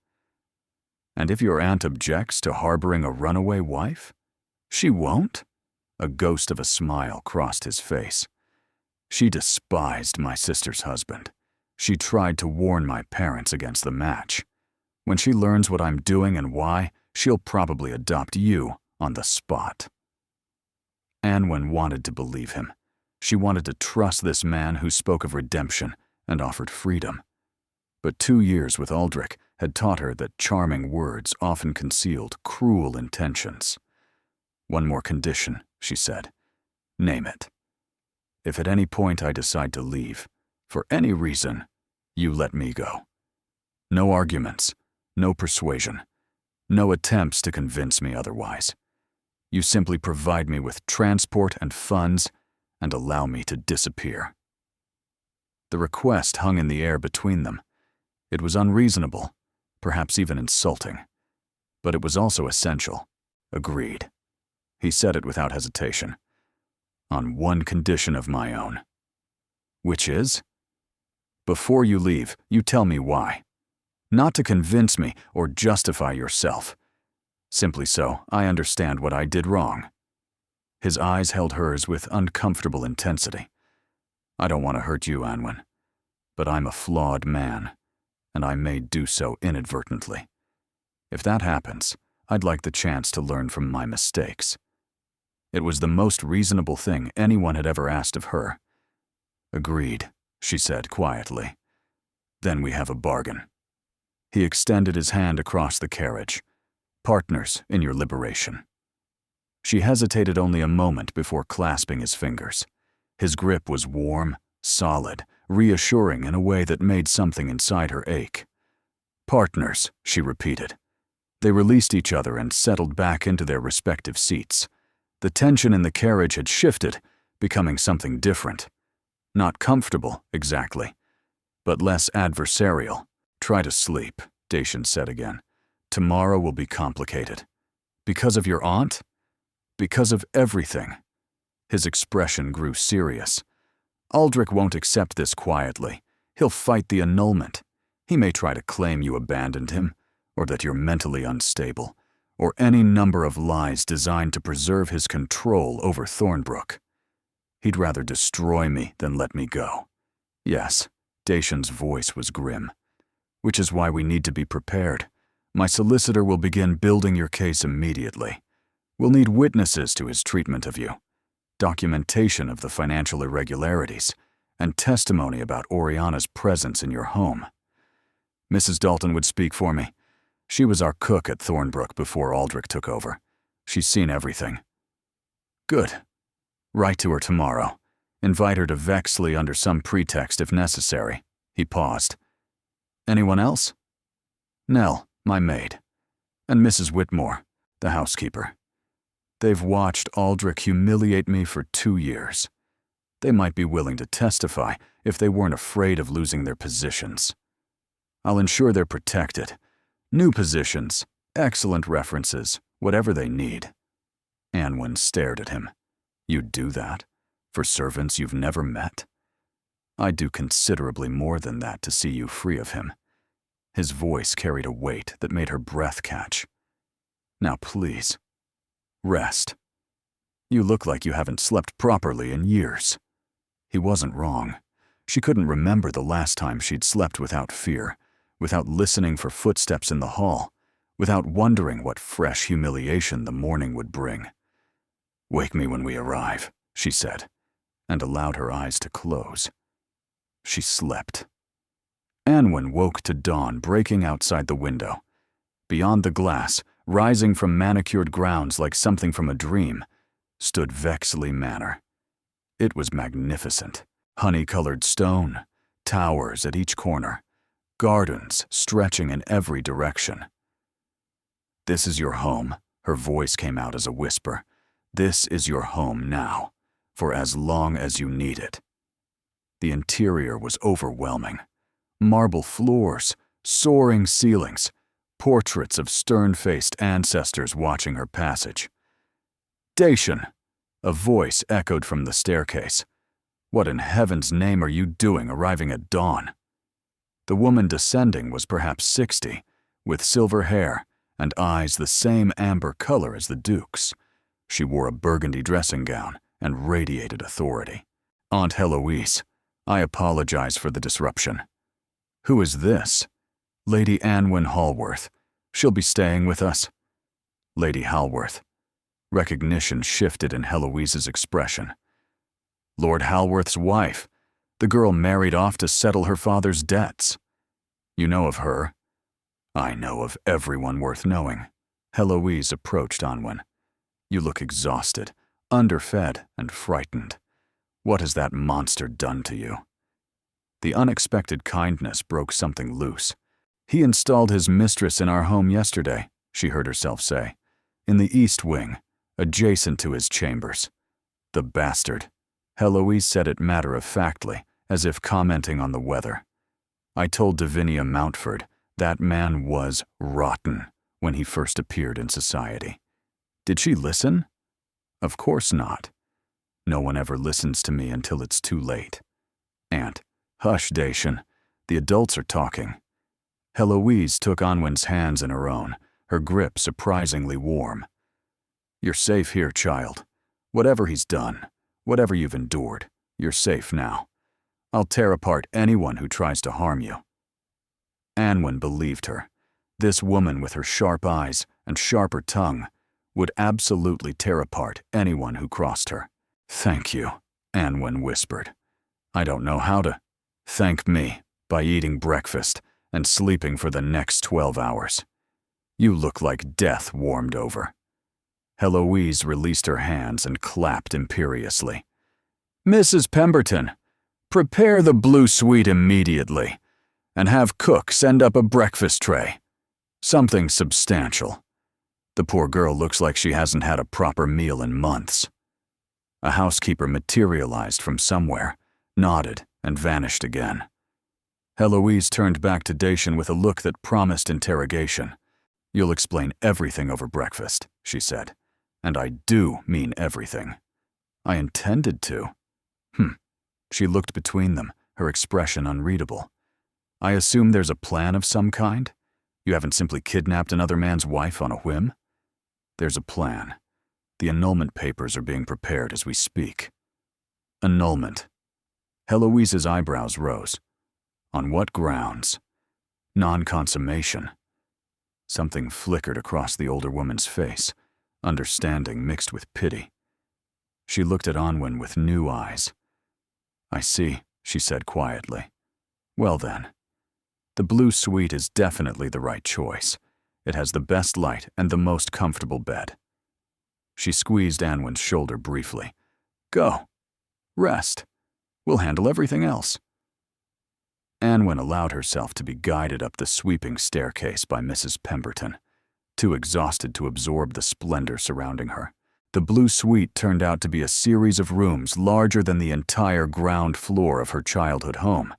And if your aunt objects to harboring a runaway wife? She won't? A ghost of a smile crossed his face. She despised my sister's husband. She tried to warn my parents against the match. When she learns what I'm doing and why, she'll probably adopt you on the spot. Anwen wanted to believe him. She wanted to trust this man who spoke of redemption and offered freedom. But 2 years with Aldrich had taught her that charming words often concealed cruel intentions. One more condition, she said. Name it. If at any point I decide to leave, for any reason, you let me go. No arguments, no persuasion, no attempts to convince me otherwise. You simply provide me with transport and funds and allow me to disappear. The request hung in the air between them. It was unreasonable, perhaps even insulting, but it was also essential. Agreed. He said it without hesitation. On one condition of my own. Which is? Before you leave, you tell me why. Not to convince me or justify yourself. Simply so I understand what I did wrong. His eyes held hers with uncomfortable intensity. I don't want to hurt you, Anwen, but I'm a flawed man, and I may do so inadvertently. If that happens, I'd like the chance to learn from my mistakes. It was the most reasonable thing anyone had ever asked of her. Agreed, she said quietly. Then we have a bargain. He extended his hand across the carriage. Partners in your liberation. She hesitated only a moment before clasping his fingers. His grip was warm, solid, reassuring in a way that made something inside her ache. Partners, she repeated. They released each other and settled back into their respective seats. The tension in the carriage had shifted, becoming something different. Not comfortable, exactly, but less adversarial. Try to sleep, Dacian said again. Tomorrow will be complicated. Because of your aunt? Because of everything. His expression grew serious. Aldrich won't accept this quietly. He'll fight the annulment. He may try to claim you abandoned him, or that you're mentally unstable, or any number of lies designed to preserve his control over Thornbrook. He'd rather destroy me than let me go. Yes, Dacian's voice was grim. Which is why we need to be prepared. My solicitor will begin building your case immediately. We'll need witnesses to his treatment of you, documentation of the financial irregularities, and testimony about Oriana's presence in your home. Mrs. Dalton would speak for me. She was our cook at Thornbrook before Aldrich took over. She's seen everything. Good. Write to her tomorrow. Invite her to Vexley under some pretext if necessary. He paused. Anyone else? Nell, my maid, and Mrs. Whitmore, the housekeeper. They've watched Aldrich humiliate me for 2 years. They might be willing to testify if they weren't afraid of losing their positions. I'll ensure they're protected. New positions, excellent references, whatever they need. Anwen stared at him. You'd do that? For servants you've never met? I'd do considerably more than that to see you free of him. His voice carried a weight that made her breath catch. Now please, rest. You look like you haven't slept properly in years. He wasn't wrong. She couldn't remember the last time she'd slept without fear, without listening for footsteps in the hall, without wondering what fresh humiliation the morning would bring. Wake me when we arrive, she said, and allowed her eyes to close. She slept. Anwen woke to dawn breaking outside the window. Beyond the glass, rising from manicured grounds like something from a dream, stood Vexley Manor. It was magnificent. Honey-colored stone, towers at each corner, gardens stretching in every direction. This is your home, her voice came out as a whisper. This is your home now, for as long as you need it. The interior was overwhelming. Marble floors, soaring ceilings, portraits of stern-faced ancestors watching her passage. Dacian, a voice echoed from the staircase. What in heaven's name are you doing arriving at dawn? The woman descending was perhaps 60, with silver hair and eyes the same amber color as the Duke's. She wore a burgundy dressing gown and radiated authority. Aunt Heloise, I apologize for the disruption. Who is this? Lady Anwen Hallworth. She'll be staying with us. Lady Hallworth. Recognition shifted in Heloise's expression. Lord Hallworth's wife. The girl married off to settle her father's debts. You know of her? I know of everyone worth knowing. Heloise approached Anwen. You look exhausted, underfed, and frightened. What has that monster done to you? The unexpected kindness broke something loose. He installed his mistress in our home yesterday, she heard herself say, in the east wing, adjacent to his chambers. The bastard. Heloise said it matter-of-factly, as if commenting on the weather. I told Davinia Mountford that man was rotten when he first appeared in society. Did she listen? Of course not. No one ever listens to me until it's too late. Aunt, hush, Dacian. The adults are talking. Heloise took Anwen's hands in her own, her grip surprisingly warm. You're safe here, child. Whatever he's done, whatever you've endured, you're safe now. I'll tear apart anyone who tries to harm you. Anwen believed her. This woman with her sharp eyes and sharper tongue would absolutely tear apart anyone who crossed her. Thank you, Anwen whispered. I don't know how to. Thank me by eating breakfast and sleeping for the next 12 hours. You look like death warmed over. Heloise released her hands and clapped imperiously. Mrs. Pemberton, prepare the blue suite immediately, and have cook send up a breakfast tray. Something substantial. The poor girl looks like she hasn't had a proper meal in months. A housekeeper materialized from somewhere, nodded, and vanished again. Heloise turned back to Dacian with a look that promised interrogation. You'll explain everything over breakfast, she said. And I do mean everything. I intended to. She looked between them, her expression unreadable. I assume there's a plan of some kind? You haven't simply kidnapped another man's wife on a whim? There's a plan. The annulment papers are being prepared as we speak. Annulment. Heloise's eyebrows rose. On what grounds? Non-consummation. Something flickered across the older woman's face, understanding mixed with pity. She looked at Anwen with new eyes. I see, she said quietly. Well then. The blue suite is definitely the right choice. It has the best light and the most comfortable bed. She squeezed Anwen's shoulder briefly. Go. Rest. We'll handle everything else. Anwen allowed herself to be guided up the sweeping staircase by Mrs. Pemberton, too exhausted to absorb the splendor surrounding her. The blue suite turned out to be a series of rooms larger than the entire ground floor of her childhood home,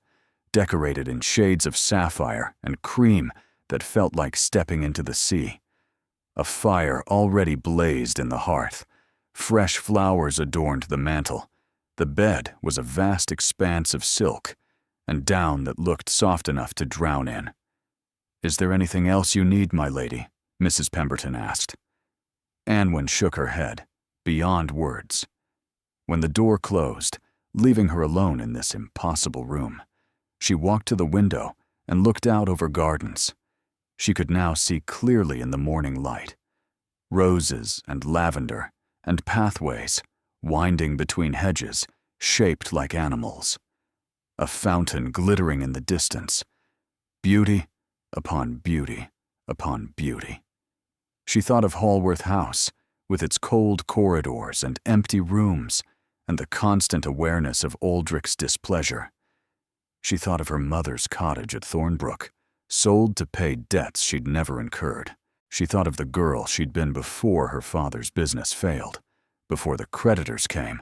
decorated in shades of sapphire and cream that felt like stepping into the sea. A fire already blazed in the hearth. Fresh flowers adorned the mantel. The bed was a vast expanse of silk, and down that looked soft enough to drown in. "Is there anything else you need, my lady?" Mrs. Pemberton asked. Anwen shook her head, beyond words. When the door closed, leaving her alone in this impossible room, she walked to the window and looked out over gardens. She could now see clearly in the morning light. Roses and lavender and pathways, winding between hedges, shaped like animals. A fountain glittering in the distance. Beauty upon beauty upon beauty. She thought of Hallworth House, with its cold corridors and empty rooms, and the constant awareness of Aldrich's displeasure. She thought of her mother's cottage at Thornbrook, sold to pay debts she'd never incurred. She thought of the girl she'd been before her father's business failed, before the creditors came,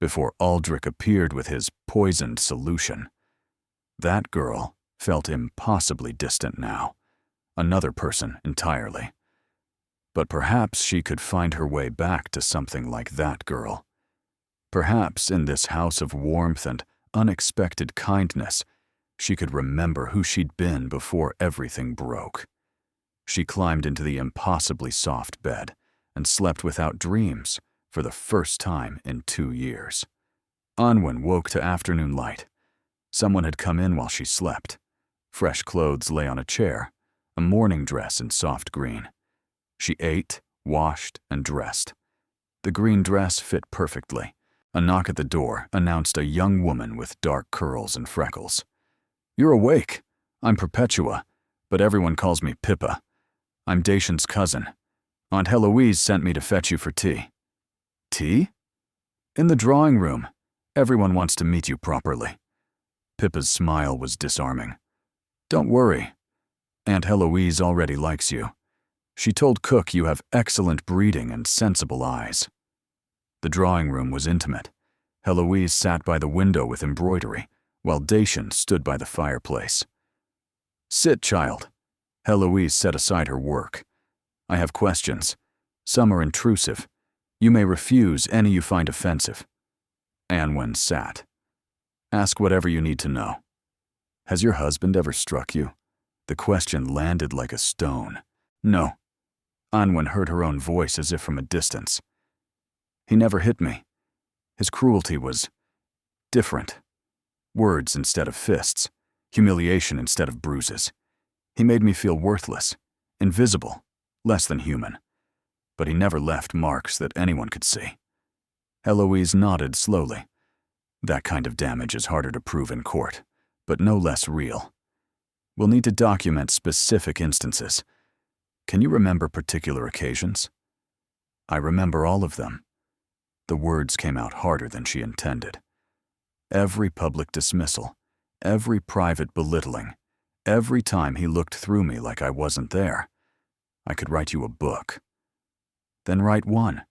before Aldrich appeared with his poisoned solution. That girl felt impossibly distant now, another person entirely. But perhaps she could find her way back to something like that girl. Perhaps in this house of warmth and unexpected kindness, she could remember who she'd been before everything broke. She climbed into the impossibly soft bed and slept without dreams for the first time in 2 years. Anwen woke to afternoon light. Someone had come in while she slept. Fresh clothes lay on a chair, a morning dress in soft green. She ate, washed, and dressed. The green dress fit perfectly. A knock at the door announced a young woman with dark curls and freckles. "You're awake. I'm Perpetua, but everyone calls me Pippa. I'm Dacian's cousin. Aunt Heloise sent me to fetch you for tea." "Tea?" "In the drawing room. Everyone wants to meet you properly." Pippa's smile was disarming. "Don't worry. Aunt Heloise already likes you. She told Cook you have excellent breeding and sensible eyes." The drawing room was intimate. Heloise sat by the window with embroidery, while Dacian stood by the fireplace. "Sit, child." Heloise set aside her work. "I have questions. Some are intrusive. You may refuse any you find offensive." Anwen sat. "Ask whatever you need to know." "Has your husband ever struck you?" The question landed like a stone. "No." Anwen heard her own voice as if from a distance. "He never hit me. His cruelty was different. Words instead of fists, humiliation instead of bruises. He made me feel worthless, invisible, less than human. But he never left marks that anyone could see." Heloise nodded slowly. "That kind of damage is harder to prove in court, but no less real. We'll need to document specific instances. Can you remember particular occasions?" "I remember all of them." The words came out harder than she intended. Every public dismissal, every private belittling, every time he looked through me like I wasn't there. I could write you a book. Then write one.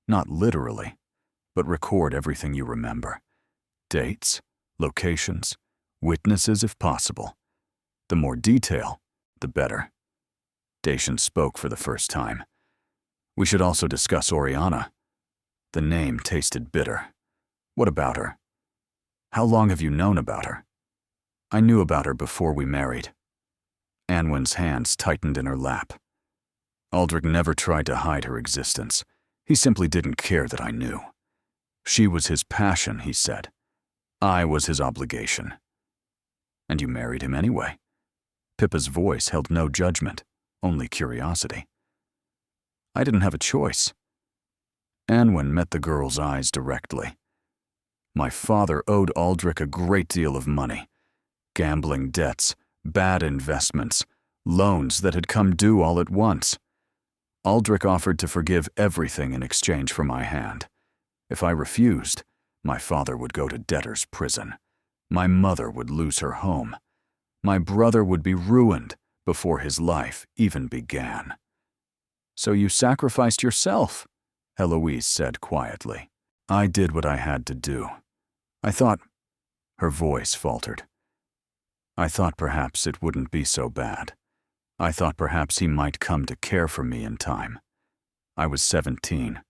Not literally, but record everything you remember. Dates, locations, witnesses if possible. The more detail, the better. Dacian spoke for the first time. "We should also discuss Oriana." The name tasted bitter. "What about her?" "How long have you known about her?" "I knew about her before we married." Anwen's hands tightened in her lap. Aldrich never tried to hide her existence. He simply didn't care that I knew. She was his passion, he said. I was his obligation. "And you married him anyway." Pippa's voice held no judgment, only curiosity. "I didn't have a choice." Anwen met the girl's eyes directly. "My father owed Aldrich a great deal of money. Gambling debts, bad investments, loans that had come due all at once. Aldrich offered to forgive everything in exchange for my hand. If I refused, my father would go to debtor's prison. My mother would lose her home. My brother would be ruined before his life even began. So you sacrificed yourself, Heloise said quietly. I did what I had to do. I thought, her voice faltered. I thought perhaps it wouldn't be so bad. I thought perhaps he might come to care for me in time. I was 17.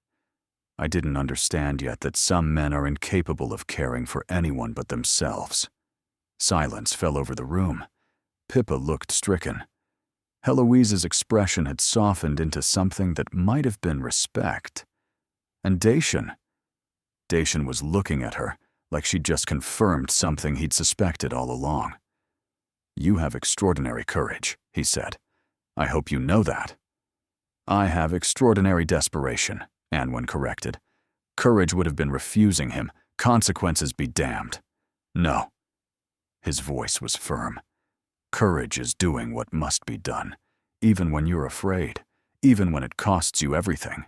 I didn't understand yet that some men are incapable of caring for anyone but themselves. Silence fell over the room. Pippa looked stricken. Heloise's expression had softened into something that might have been respect. And Dacian was looking at her like she'd just confirmed something he'd suspected all along. You have extraordinary courage, he said. I hope you know that. I have extraordinary desperation, Anwen corrected. Courage would have been refusing him. Consequences be damned. No. His voice was firm. Courage is doing what must be done, even when you're afraid, even when it costs you everything.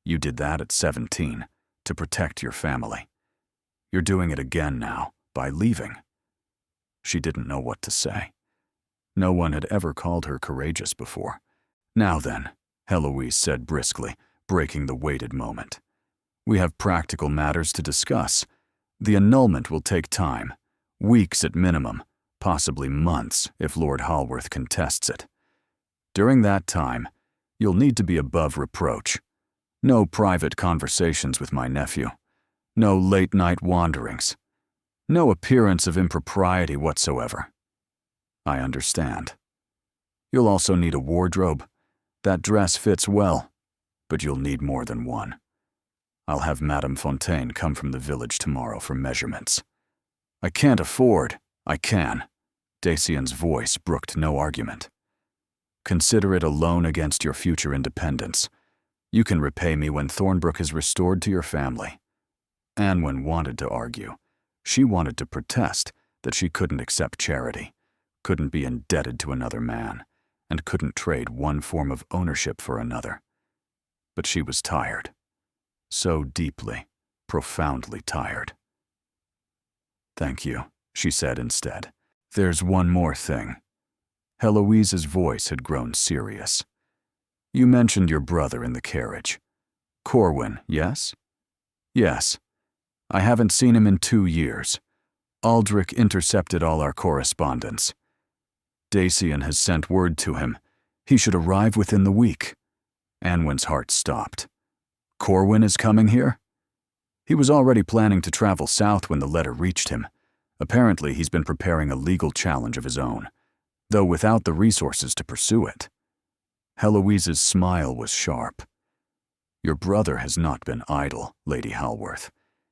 You did that at 17, to protect your family. You're doing it again now, by leaving. She didn't know what to say. No one had ever called her courageous before. Now then, Heloise said briskly, breaking the waited moment. We have practical matters to discuss. The annulment will take time, weeks at minimum, possibly months if Lord Hallworth contests it. During that time, you'll need to be above reproach. No private conversations with my nephew. No late-night wanderings. No appearance of impropriety whatsoever. I understand. You'll also need a wardrobe. That dress fits well, but you'll need more than one. I'll have Madame Fontaine come from the village tomorrow for measurements. I can't afford. I can. Dacian's voice brooked no argument. Consider it a loan against your future independence. You can repay me when Thornbrook is restored to your family. Anwen wanted to argue. She wanted to protest that she couldn't accept charity, couldn't be indebted to another man, and couldn't trade one form of ownership for another. But she was tired. So deeply, profoundly tired. Thank you, she said instead. There's one more thing. Heloise's voice had grown serious. You mentioned your brother in the carriage. Corwin, yes? Yes. I haven't seen him in 2 years. Aldrich intercepted all our correspondence. Dacian has sent word to him. He should arrive within the week. Anwen's heart stopped. Corwin is coming here? He was already planning to travel south when the letter reached him. Apparently, he's been preparing a legal challenge of his own, though without the resources to pursue it. Heloise's smile was sharp. Your brother has not been idle, Lady Hallworth.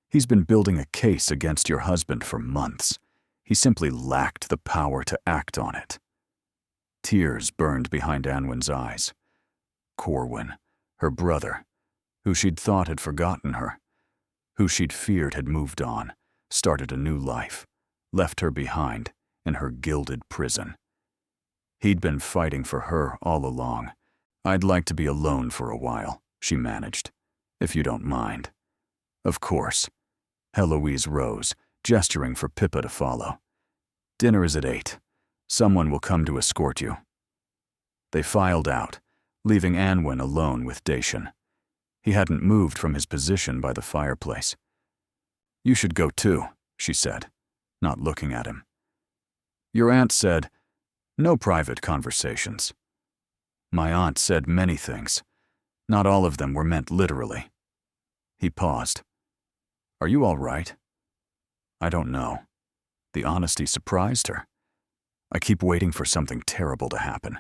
He's been building a case against your husband for months. He simply lacked the power to act on it. Tears burned behind Anwen's eyes. Corwin, her brother, who she'd thought had forgotten her, who she'd feared had moved on, started a new life, left her behind in her gilded prison. He'd been fighting for her all along. I'd like to be alone for a while, she managed, if you don't mind. Of course. Heloise rose, gesturing for Pippa to follow. Dinner is at 8. Someone will come to escort you. They filed out, leaving Anwen alone with Dacian. He hadn't moved from his position by the fireplace. You should go too, she said, not looking at him. Your aunt said, no private conversations. My aunt said many things. Not all of them were meant literally. He paused. Are you all right? I don't know. The honesty surprised her. I keep waiting for something terrible to happen.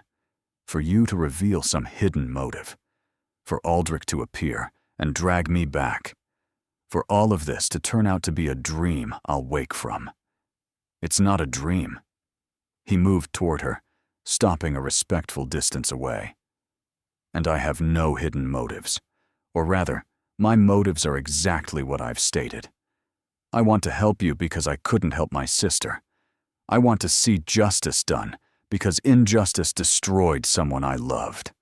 For you to reveal some hidden motive. For Aldrich to appear and drag me back. For all of this to turn out to be a dream I'll wake from. It's not a dream. He moved toward her, stopping a respectful distance away. And I have no hidden motives. Or rather, my motives are exactly what I've stated. I want to help you because I couldn't help my sister. I want to see justice done because injustice destroyed someone I loved.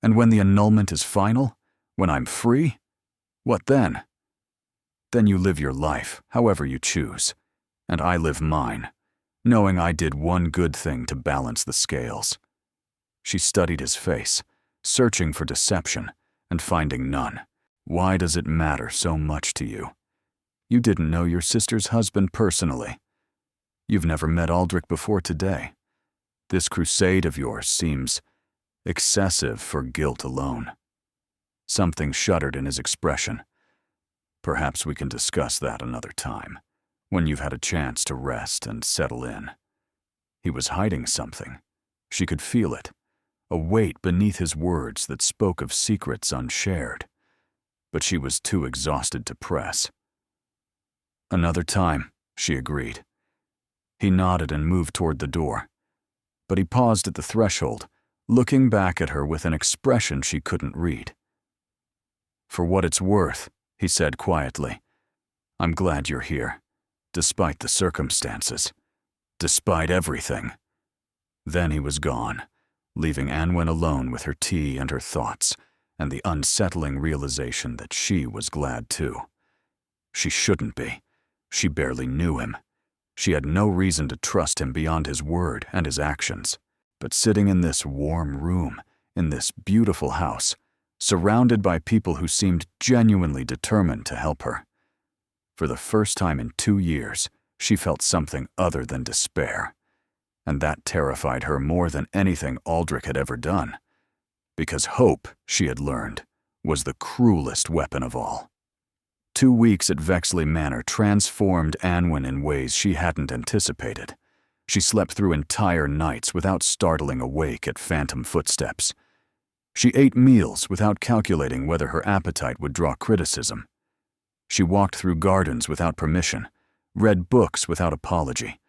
And when the annulment is final, when I'm free, what then? Then you live your life, however you choose. and I live mine, knowing I did one good thing to balance the scales." She studied his face, searching for deception and finding none. "Why does it matter so much to you? You didn't know your sister's husband personally. You've never met Aldrich before today. This crusade of yours seems excessive for guilt alone." Something shuddered in his expression. "Perhaps we can discuss that another time, when you've had a chance to rest and settle in." He was hiding something. She could feel it, a weight beneath his words that spoke of secrets unshared. But she was too exhausted to press. "Another time," she agreed. He nodded and moved toward the door. But he paused at the threshold, looking back at her with an expression she couldn't read. "For what it's worth," he said quietly, "I'm glad you're here, despite the circumstances, despite everything." Then he was gone, leaving Anwen alone with her tea and her thoughts, and the unsettling realization that she was glad too. She shouldn't be. She barely knew him. She had no reason to trust him beyond his word and his actions. But sitting in this warm room, in this beautiful house, surrounded by people who seemed genuinely determined to help her, for the first time in 2 years, she felt something other than despair. And that terrified her more than anything Aldrich had ever done. Because hope, she had learned, was the cruelest weapon of all. 2 weeks at Vexley Manor transformed Anwen in ways she hadn't anticipated. She slept through entire nights without startling awake at phantom footsteps. She ate meals without calculating whether her appetite would draw criticism. She walked through gardens without permission, read books without apology,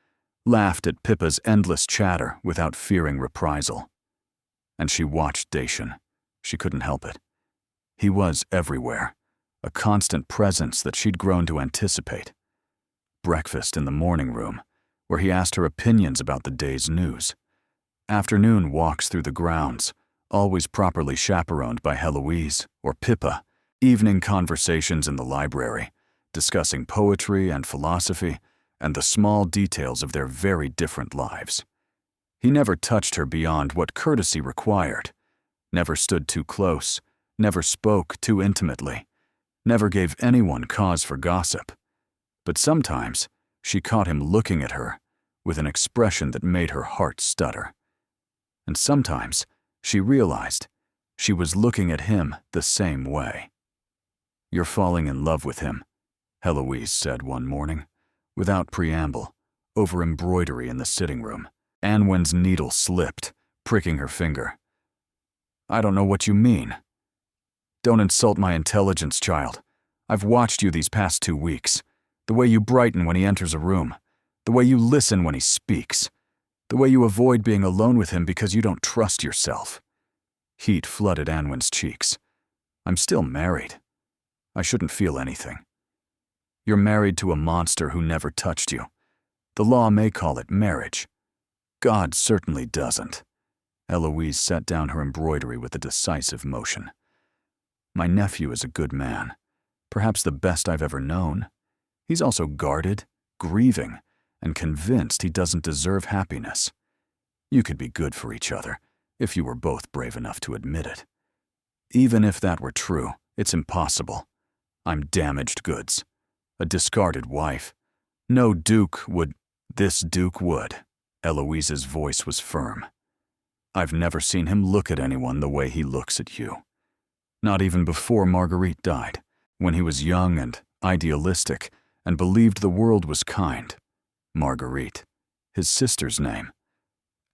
laughed at Pippa's endless chatter without fearing reprisal. And she watched Dacian. She couldn't help it. He was everywhere, a constant presence that she'd grown to anticipate. Breakfast in the morning room, where he asked her opinions about the day's news. Afternoon walks through the grounds, always properly chaperoned by Heloise or Pippa. Evening conversations in the library, discussing poetry and philosophy and the small details of their very different lives. He never touched her beyond what courtesy required, never stood too close, never spoke too intimately, never gave anyone cause for gossip. But sometimes she caught him looking at her with an expression that made her heart stutter. And sometimes she realized she was looking at him the same way. "You're falling in love with him," Heloise said one morning, without preamble, over embroidery in the sitting room. Anwen's needle slipped, pricking her finger. "I don't know what you mean." "Don't insult my intelligence, child. I've watched you these past 2 weeks. The way you brighten when he enters a room. The way you listen when he speaks. The way you avoid being alone with him because you don't trust yourself." Heat flooded Anwen's cheeks. "I'm still married. I shouldn't feel anything." "You're married to a monster who never touched you. The law may call it marriage. God certainly doesn't." Eloise set down her embroidery with a decisive motion. "My nephew is a good man, perhaps the best I've ever known. He's also guarded, grieving, and convinced he doesn't deserve happiness. You could be good for each other, if you were both brave enough to admit it. Even if that were true, it's impossible. I'm damaged goods, a discarded wife. No duke would—" "This duke would." Eloise's voice was firm. "I've never seen him look at anyone the way he looks at you. Not even before Marguerite died, when he was young and idealistic and believed the world was kind. Marguerite, his sister's name."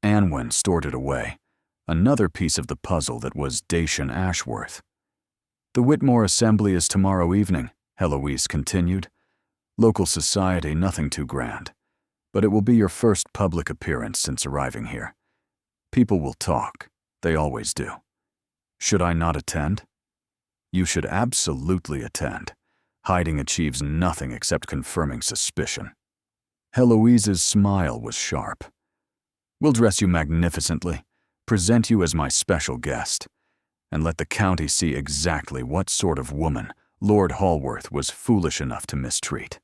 Anwen stored it away, another piece of the puzzle that was Dacian Ashworth. "The Whitmore Assembly is tomorrow evening," Heloise continued. "Local society, nothing too grand. But it will be your first public appearance since arriving here. People will talk. They always do. Should I not attend?" "You should absolutely attend. Hiding achieves nothing except confirming suspicion." Heloise's smile was sharp. "We'll dress you magnificently, present you as my special guest, and let the county see exactly what sort of woman Lord Hallworth was foolish enough to mistreat.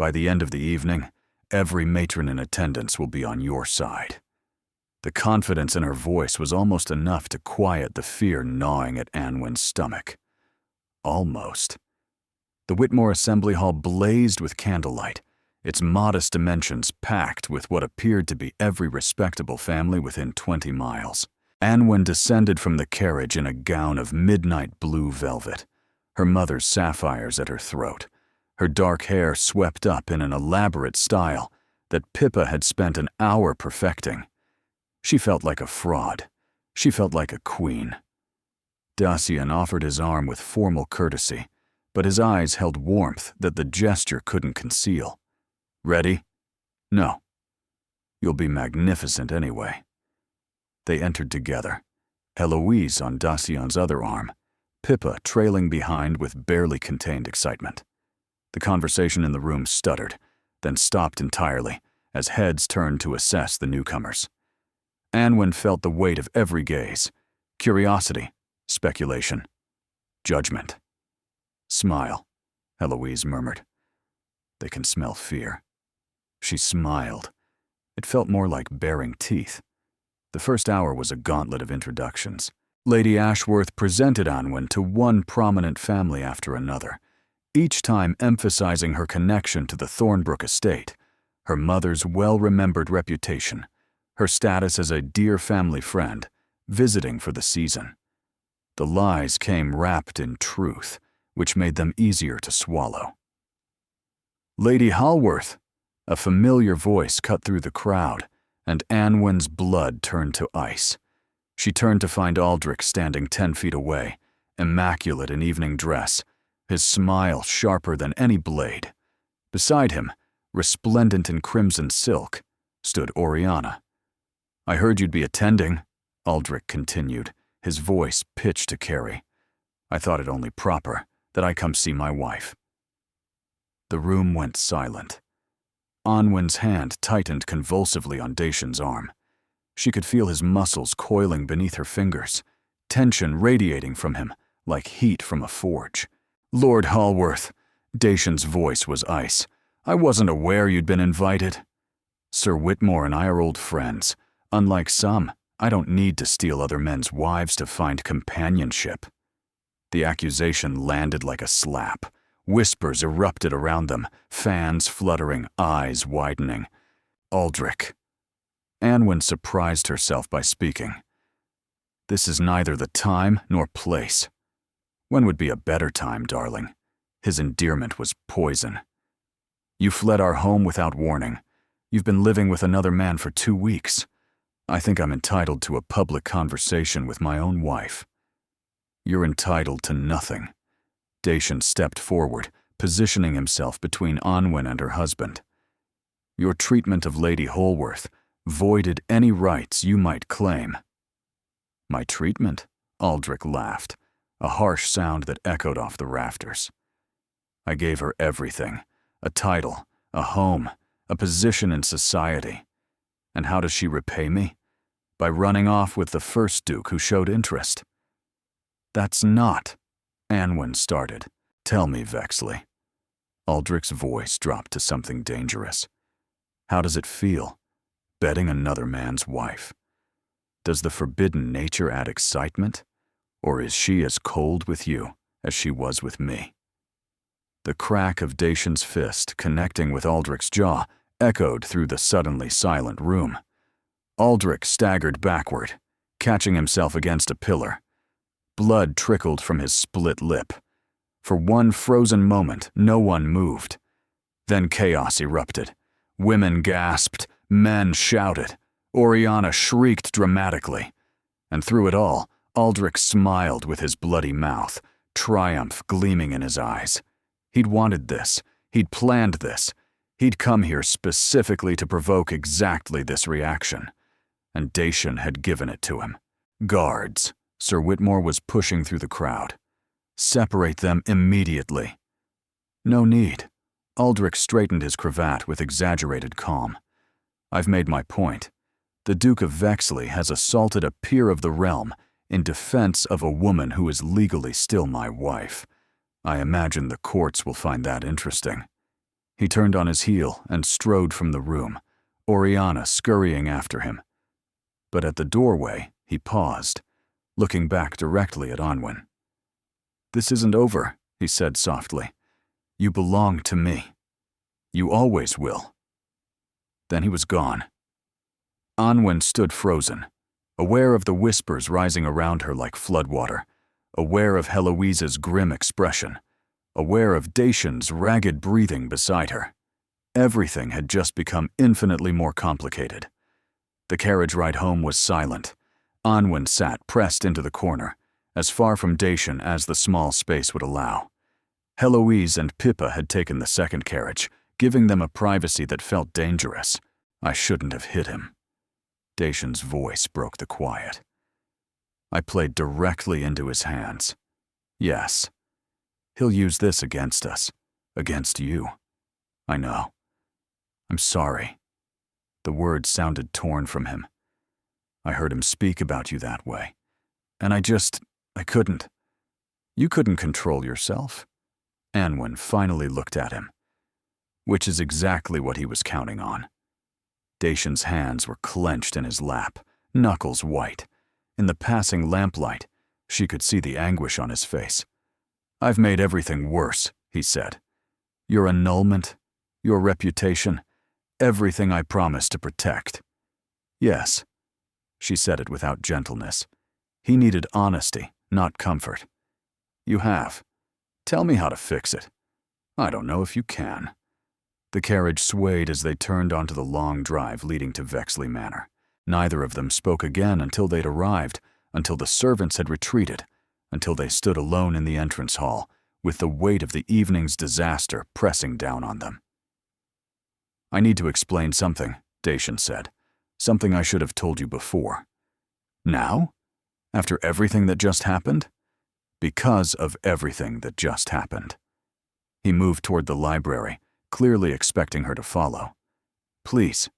By the end of the evening, every matron in attendance will be on your side." The confidence in her voice was almost enough to quiet the fear gnawing at Anwen's stomach. Almost. The Whitmore Assembly Hall blazed with candlelight, its modest dimensions packed with what appeared to be every respectable family within 20 miles. Anwen descended from the carriage in a gown of midnight blue velvet, her mother's sapphires at her throat, her dark hair swept up in an elaborate style that Pippa had spent an hour perfecting. She felt like a fraud. She felt like a queen. Dacian offered his arm with formal courtesy, but his eyes held warmth that the gesture couldn't conceal. "Ready?" "No." "You'll be magnificent anyway." They entered together, Eloise on Dacian's other arm, Pippa trailing behind with barely contained excitement. The conversation in the room stuttered, then stopped entirely as heads turned to assess the newcomers. Anwen felt the weight of every gaze: curiosity, speculation, judgment. "Smile," Eloise murmured. "They can smell fear." She smiled. It felt more like baring teeth. The first hour was a gauntlet of introductions. Lady Ashworth presented Anwen to one prominent family after another, each time emphasizing her connection to the Thornbrook estate, her mother's well-remembered reputation, her status as a dear family friend, visiting for the season. The lies came wrapped in truth, which made them easier to swallow. "Lady Hallworth!" A familiar voice cut through the crowd, and Anwen's blood turned to ice. She turned to find Aldrich standing 10 feet away, immaculate in evening dress, his smile sharper than any blade. Beside him, resplendent in crimson silk, stood Oriana. "I heard you'd be attending," Aldrich continued, his voice pitched to Carrie. "I thought it only proper that I come see my wife." The room went silent. Anwen's hand tightened convulsively on Dacian's arm. She could feel his muscles coiling beneath her fingers, tension radiating from him like heat from a forge. "Lord Hallworth," Dacian's voice was ice. "I wasn't aware you'd been invited." "Sir Whitmore and I are old friends. Unlike some, I don't need to steal other men's wives to find companionship." The accusation landed like a slap. Whispers erupted around them, fans fluttering, eyes widening. "Aldrich." Anwen surprised herself by speaking. "This is neither the time nor place." "When would be a better time, darling?" His endearment was poison. "You fled our home without warning. You've been living with another man for 2 weeks. I think I'm entitled to a public conversation with my own wife." "You're entitled to nothing." Dacian stepped forward, positioning himself between Anwen and her husband. "Your treatment of Lady Hallworth voided any rights you might claim." "My treatment?" Aldrich laughed, a harsh sound that echoed off the rafters. "I gave her everything, a title, a home, a position in society. And how does she repay me? By running off with the first Duke who showed interest." "That's not," Anwen started. "Tell me, Vexley." Aldrich's voice dropped to something dangerous. "How does it feel, bedding another man's wife? Does the forbidden nature add excitement, or is she as cold with you as she was with me?" The crack of Dacian's fist connecting with Aldrich's jaw echoed through the suddenly silent room. Aldrich staggered backward, catching himself against a pillar. Blood trickled from his split lip. For one frozen moment, no one moved. Then chaos erupted. Women gasped, men shouted. Oriana shrieked dramatically. And through it all, Aldrich smiled with his bloody mouth, triumph gleaming in his eyes. He'd wanted this. He'd planned this. He'd come here specifically to provoke exactly this reaction. And Dacian had given it to him. "Guards." Sir Whitmore was pushing through the crowd. "Separate them immediately." "No need." Aldrich straightened his cravat with exaggerated calm. "I've made my point. The Duke of Vexley has assaulted a peer of the realm in defense of a woman who is legally still my wife. I imagine the courts will find that interesting." He turned on his heel and strode from the room, Oriana scurrying after him. But at the doorway, he paused, looking back directly at Anwen. "This isn't over," he said softly. "You belong to me. You always will." Then he was gone. Anwen stood frozen, aware of the whispers rising around her like floodwater, aware of Heloise's grim expression, aware of Dacian's ragged breathing beside her. Everything had just become infinitely more complicated. The carriage ride home was silent. Anwen sat pressed into the corner, as far from Dacian as the small space would allow. Heloise and Pippa had taken the second carriage, giving them a privacy that felt dangerous. I shouldn't have hit him. Dacian's voice broke the quiet. I played directly into his hands. Yes. He'll use this against us. Against you. I know. I'm sorry. The words sounded torn from him. I heard him speak about you that way. And I couldn't. You couldn't control yourself. Anwen finally looked at him. Which is exactly what he was counting on. Dacian's hands were clenched in his lap, knuckles white. In the passing lamplight, she could see the anguish on his face. "I've made everything worse," he said. "Your annulment, your reputation, everything I promised to protect." "Yes," she said it without gentleness. He needed honesty, not comfort. "You have. Tell me how to fix it." "I don't know if you can." The carriage swayed as they turned onto the long drive leading to Vexley Manor. Neither of them spoke again until they'd arrived, until the servants had retreated, until they stood alone in the entrance hall, with the weight of the evening's disaster pressing down on them. "I need to explain something," Dacian said. "Something I should have told you before." "Now? After everything that just happened?" "Because of everything that just happened." He moved toward the library, clearly expecting her to follow. "Please,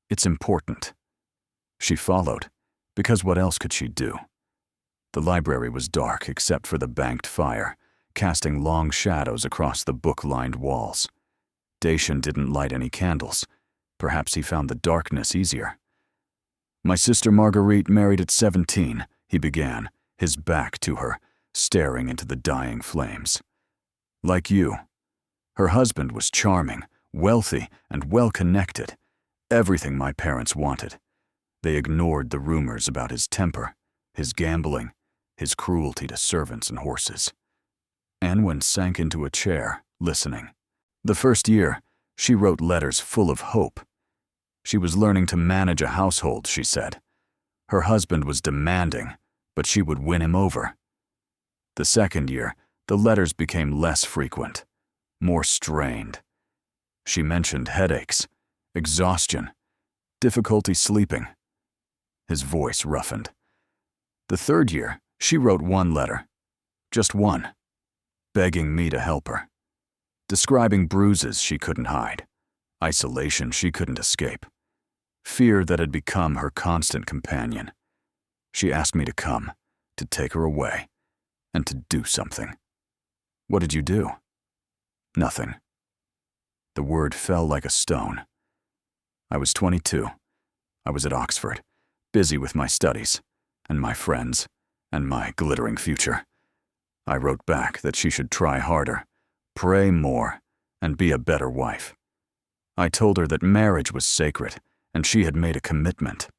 it's important." She followed, because what else could she do? The library was dark except for the banked fire, casting long shadows across the book-lined walls. Dacian didn't light any candles. Perhaps he found the darkness easier. "My sister Marguerite married at 17, he began, his back to her, staring into the dying flames. "Like you. Her husband was charming, wealthy, and well-connected. Everything my parents wanted. They ignored the rumors about his temper, his gambling, his cruelty to servants and horses." Anwen sank into a chair, listening. The first year, she wrote letters full of hope. She was learning to manage a household, she said. Her husband was demanding, but she would win him over. The second year, the letters became less frequent, more strained. She mentioned headaches, exhaustion, difficulty sleeping. His voice roughened. The third year, she wrote one letter, just one, begging me to help her, describing bruises she couldn't hide, isolation she couldn't escape, fear that had become her constant companion. She asked me to come, to take her away, and to do something. What did you do? Nothing. The word fell like a stone. I was 22. I was at Oxford, busy with my studies, and my friends, and my glittering future. I wrote back that she should try harder, pray more, and be a better wife. I told her that marriage was sacred, and she had made a commitment.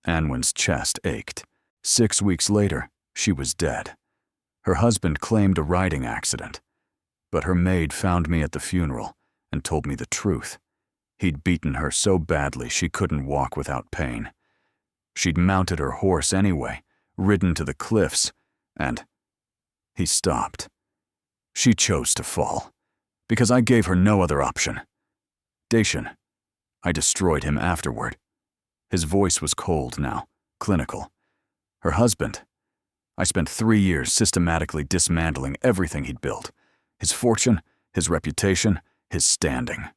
Anwen's chest ached. 6 weeks later, she was dead. Her husband claimed a riding accident, but her maid found me at the funeral and told me the truth. He'd beaten her so badly she couldn't walk without pain. She'd mounted her horse anyway, ridden to the cliffs, and... He stopped. She chose to fall, because I gave her no other option. Dacian. I destroyed him afterward. His voice was cold now, clinical. Her husband. I spent 3 years systematically dismantling everything he'd built. His fortune, his reputation, his standing.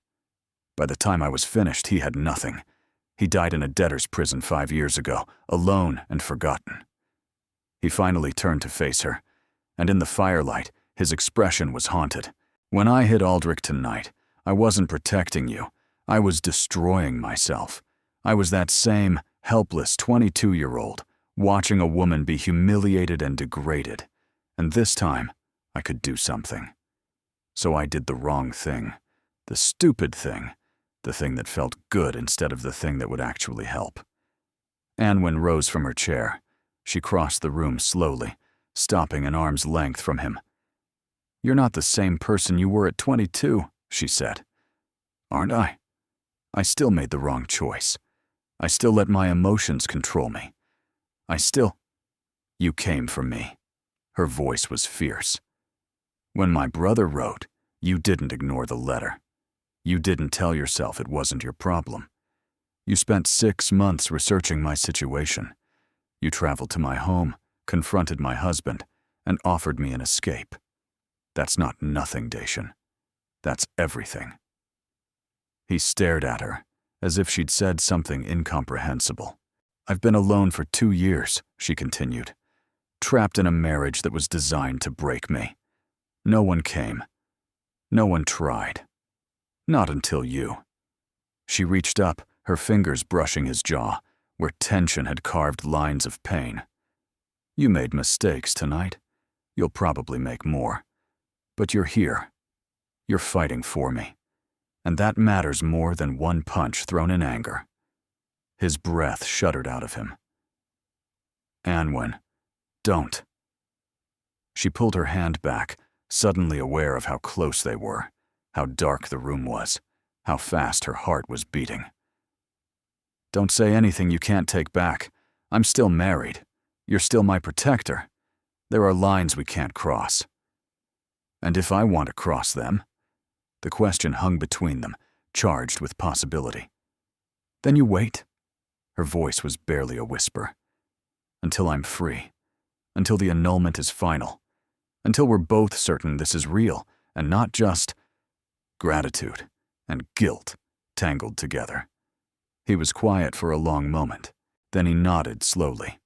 By the time I was finished, he had nothing. He died in a debtor's prison 5 years ago, alone and forgotten. He finally turned to face her, and in the firelight, his expression was haunted. When I hit Aldrich tonight, I wasn't protecting you. I was destroying myself. I was that same helpless 22-year-old, watching a woman be humiliated and degraded. And this time, I could do something. So I did the wrong thing. The stupid thing. The thing that felt good instead of the thing that would actually help. Anwen rose from her chair. She crossed the room slowly, stopping an arm's length from him. "You're not the same person you were at 22, she said. "Aren't I? I still made the wrong choice. I still let my emotions control me. You came for me." Her voice was fierce. "When my brother wrote, you didn't ignore the letter. You didn't tell yourself it wasn't your problem. You spent 6 months researching my situation. You traveled to my home, confronted my husband, and offered me an escape. That's not nothing, Dacian. That's everything." He stared at her, as if she'd said something incomprehensible. "I've been alone for 2 years, she continued, trapped in a marriage that was designed to break me. No one came. No one tried. Not until you." She reached up, her fingers brushing his jaw, where tension had carved lines of pain. "You made mistakes tonight. You'll probably make more. But you're here. You're fighting for me. And that matters more than one punch thrown in anger." His breath shuddered out of him. "Anwen, don't." She pulled her hand back, suddenly aware of how close they were, how dark the room was, how fast her heart was beating. "Don't say anything you can't take back. I'm still married. You're still my protector. There are lines we can't cross." "And if I want to cross them?" The question hung between them, charged with possibility. "Then you wait." Her voice was barely a whisper. "Until I'm free. Until the annulment is final. Until we're both certain this is real, and not just gratitude and guilt tangled together." He was quiet for a long moment. Then he nodded slowly.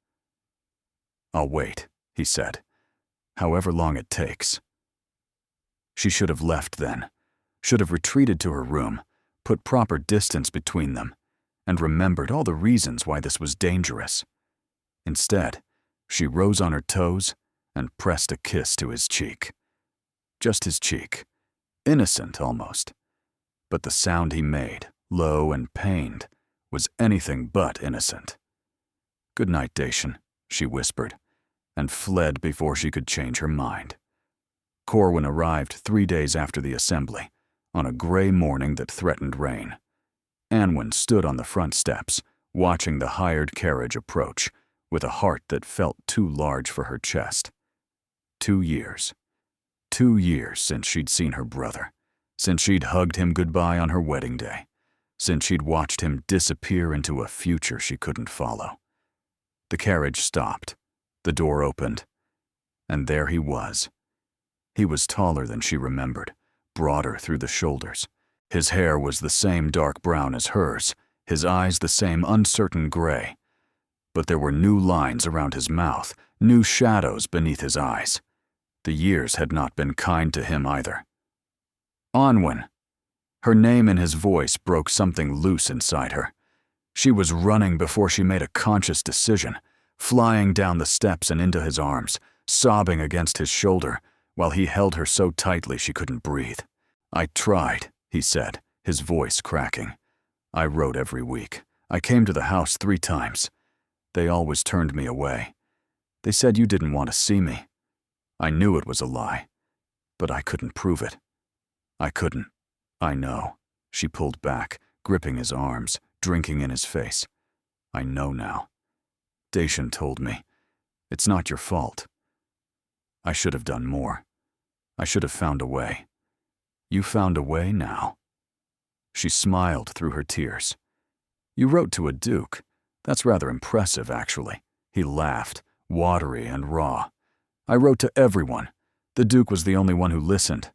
"I'll wait," he said. "However long it takes." She should have left then, should have retreated to her room, put proper distance between them, and remembered all the reasons why this was dangerous. Instead, she rose on her toes and pressed a kiss to his cheek. Just his cheek, innocent almost. But the sound he made, low and pained, was anything but innocent. "Good night, Dacian," she whispered, and fled before she could change her mind. Corwin arrived 3 days after the assembly, on a gray morning that threatened rain. Anwen stood on the front steps, watching the hired carriage approach, with a heart that felt too large for her chest. 2 years. 2 years since she'd seen her brother, since she'd hugged him goodbye on her wedding day, since she'd watched him disappear into a future she couldn't follow. The carriage stopped, the door opened, and there he was. He was taller than she remembered, broader through the shoulders. His hair was the same dark brown as hers, his eyes the same uncertain gray. But there were new lines around his mouth, new shadows beneath his eyes. The years had not been kind to him either. "Anwen." Her name in his voice broke something loose inside her. She was running before she made a conscious decision, flying down the steps and into his arms, sobbing against his shoulder, while he held her so tightly she couldn't breathe. "I tried," he said, his voice cracking. "I wrote every week. I came to the house 3 times. They always turned me away. They said you didn't want to see me. I knew it was a lie, but I couldn't prove it. I couldn't." "I know." She pulled back, gripping his arms, drinking in his face. "I know now. Dacian told me. It's not your fault. I should have done more. I should have found a way. You found a way now." She smiled through her tears. "You wrote to a duke. That's rather impressive, actually." He laughed, watery and raw. "I wrote to everyone. The duke was the only one who listened."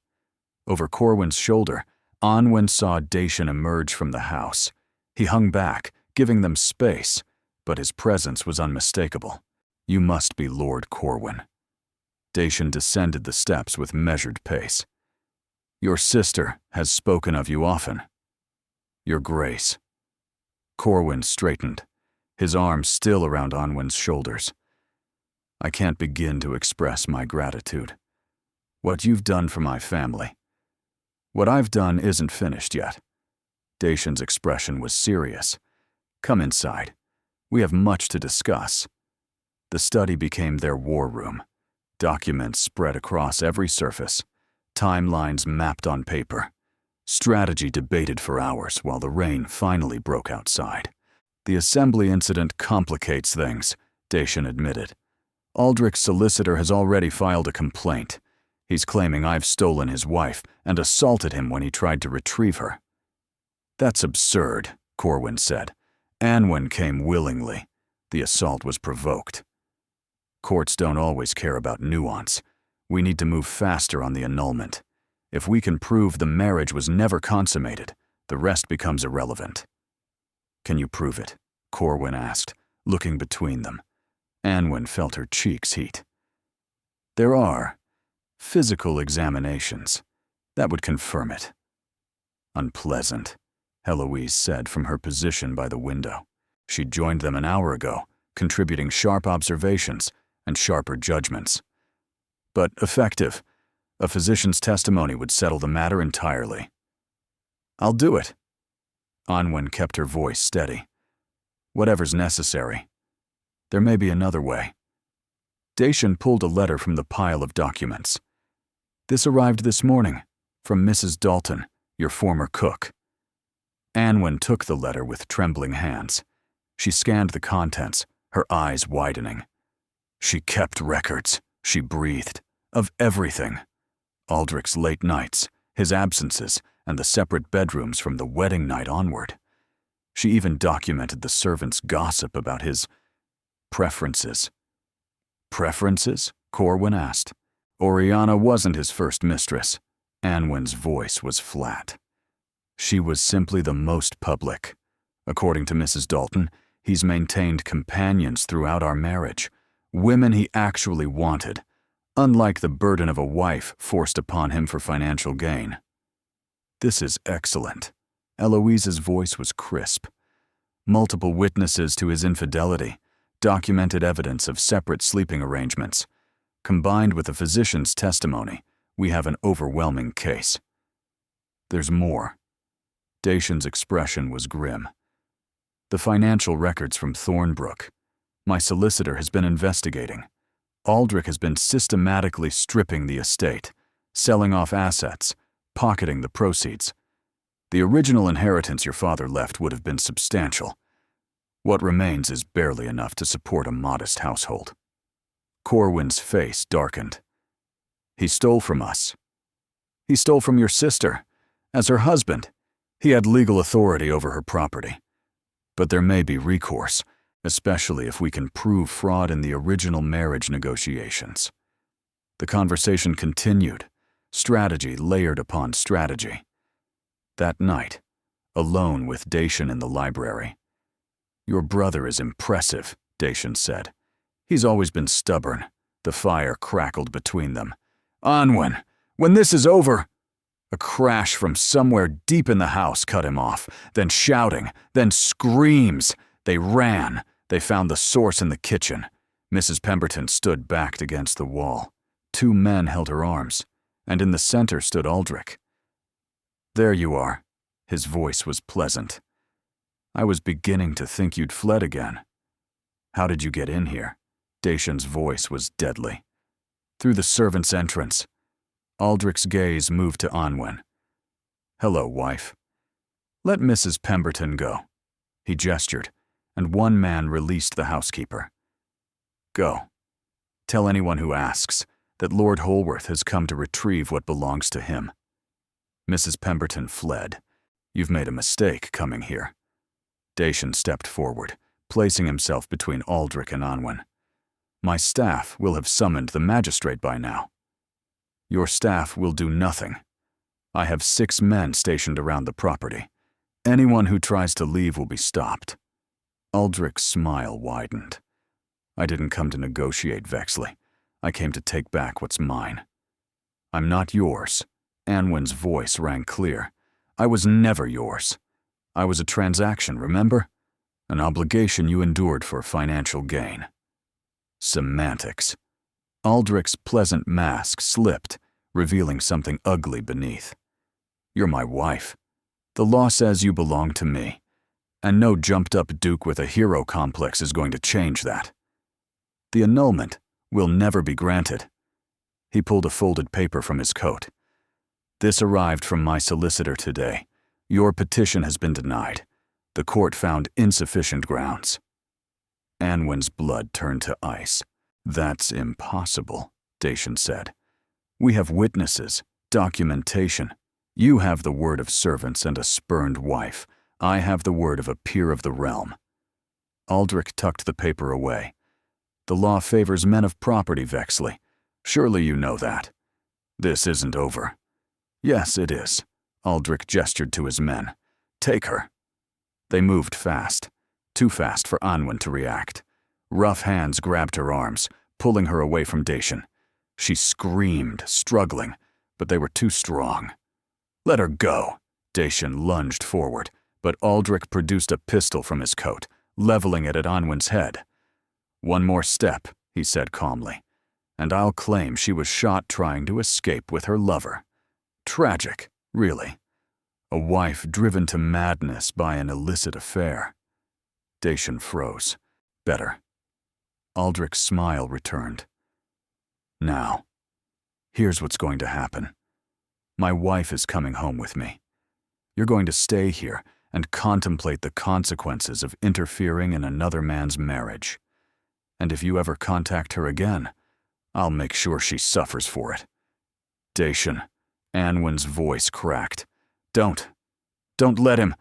Over Corwin's shoulder, Anwen saw Dacian emerge from the house. He hung back, giving them space, but his presence was unmistakable. "You must be Lord Corwin." Dacian descended the steps with measured pace. Your sister has spoken of you often. Your Grace. Corwin straightened, his arms still around Onwin's shoulders. I can't begin to express my gratitude. What you've done for my family. What I've done isn't finished yet. Dacian's expression was serious. Come inside. We have much to discuss. The study became their war room. Documents spread across every surface. Timelines mapped on paper. Strategy debated for hours while the rain finally broke outside. The assembly incident complicates things, Dacian admitted. Aldrich's solicitor has already filed a complaint. He's claiming I've stolen his wife and assaulted him when he tried to retrieve her. That's absurd, Corwin said. Anwen came willingly. The assault was provoked. Courts don't always care about nuance. We need to move faster on the annulment. If we can prove the marriage was never consummated, the rest becomes irrelevant. Can you prove it? Corwin asked, looking between them. Anwen felt her cheeks heat. There are physical examinations. That would confirm it. Unpleasant, Heloise said from her position by the window. She'd joined them an hour ago, contributing sharp observations and sharper judgments. But effective. A physician's testimony would settle the matter entirely. I'll do it. Onwin kept her voice steady. Whatever's necessary. There may be another way. Dacian pulled a letter from the pile of documents. This arrived this morning, from Mrs. Dalton, your former cook. Anwen took the letter with trembling hands. She scanned the contents, her eyes widening. She kept records, she breathed, of everything. Aldrich's late nights, his absences, and the separate bedrooms from the wedding night onward. She even documented the servants' gossip about his preferences. Preferences? Corwin asked. Oriana wasn't his first mistress. Anwen's voice was flat. She was simply the most public. According to Mrs. Dalton, he's maintained companions throughout our marriage, women he actually wanted, unlike the burden of a wife forced upon him for financial gain. This is excellent. Eloise's voice was crisp. Multiple witnesses to his infidelity, documented evidence of separate sleeping arrangements. Combined with the physician's testimony, we have an overwhelming case. There's more. Dacian's expression was grim. The financial records from Thornbrook. My solicitor has been investigating. Aldrich has been systematically stripping the estate, selling off assets, pocketing the proceeds. The original inheritance your father left would have been substantial. What remains is barely enough to support a modest household. Corwin's face darkened. He stole from us. He stole from your sister. As her husband, he had legal authority over her property. But there may be recourse, especially if we can prove fraud in the original marriage negotiations. The conversation continued, strategy layered upon strategy. That night, alone with Dacian in the library. Your brother is impressive, Dacian said. He's always been stubborn. The fire crackled between them. Onwin, when this is over... A crash from somewhere deep in the house cut him off, then shouting, then screams. They ran. They found the source in the kitchen. Mrs. Pemberton stood backed against the wall. 2 men held her arms, and in the center stood Aldrich. There you are. His voice was pleasant. I was beginning to think you'd fled again. How did you get in here? Dacian's voice was deadly. Through the servants' entrance. Aldrich's gaze moved to Onwin. Hello, wife. Let Mrs. Pemberton go. He gestured, and 1 man released the housekeeper. Go. Tell anyone who asks that Lord Holworth has come to retrieve what belongs to him. Mrs. Pemberton fled. You've made a mistake coming here. Dacian stepped forward, placing himself between Aldrich and Onwin. My staff will have summoned the magistrate by now. Your staff will do nothing. I have 6 men stationed around the property. Anyone who tries to leave will be stopped. Aldrich's smile widened. I didn't come to negotiate, Vexley. I came to take back what's mine. I'm not yours. Anwen's voice rang clear. "I was never yours. I was a transaction, remember? An obligation you endured for financial gain." Semantics. Aldrich's pleasant mask slipped, revealing something ugly beneath. "You're my wife. The law says you belong to me, and no jumped-up duke with a hero complex is going to change that. The annulment will never be granted." He pulled a folded paper from his coat. "This arrived from my solicitor today. Your petition has been denied. The court found insufficient grounds." Anwen's blood turned to ice. "That's impossible," Dacian said. "We have witnesses, documentation. You have the word of servants and a spurned wife. I have the word of a peer of the realm." Aldrich tucked the paper away. "The law favors men of property, Vexley. Surely you know that. This isn't over." "Yes, it is." Aldrich gestured to his men. "Take her." They moved fast. Too fast for Anwen to react. Rough hands grabbed her arms, pulling her away from Dacian. She screamed, struggling, but they were too strong. "Let her go." Dacian lunged forward, but Aldrich produced a pistol from his coat, leveling it at Anwen's head. "One more step," he said calmly, "and I'll claim she was shot trying to escape with her lover." Tragic, really. A wife driven to madness by an illicit affair. Dacian froze. "Better." Aldrich's smile returned. "Now, here's what's going to happen. My wife is coming home with me. You're going to stay here and contemplate the consequences of interfering in another man's marriage. And if you ever contact her again, I'll make sure she suffers for it." "Dacian," Anwen's voice cracked. Don't let him."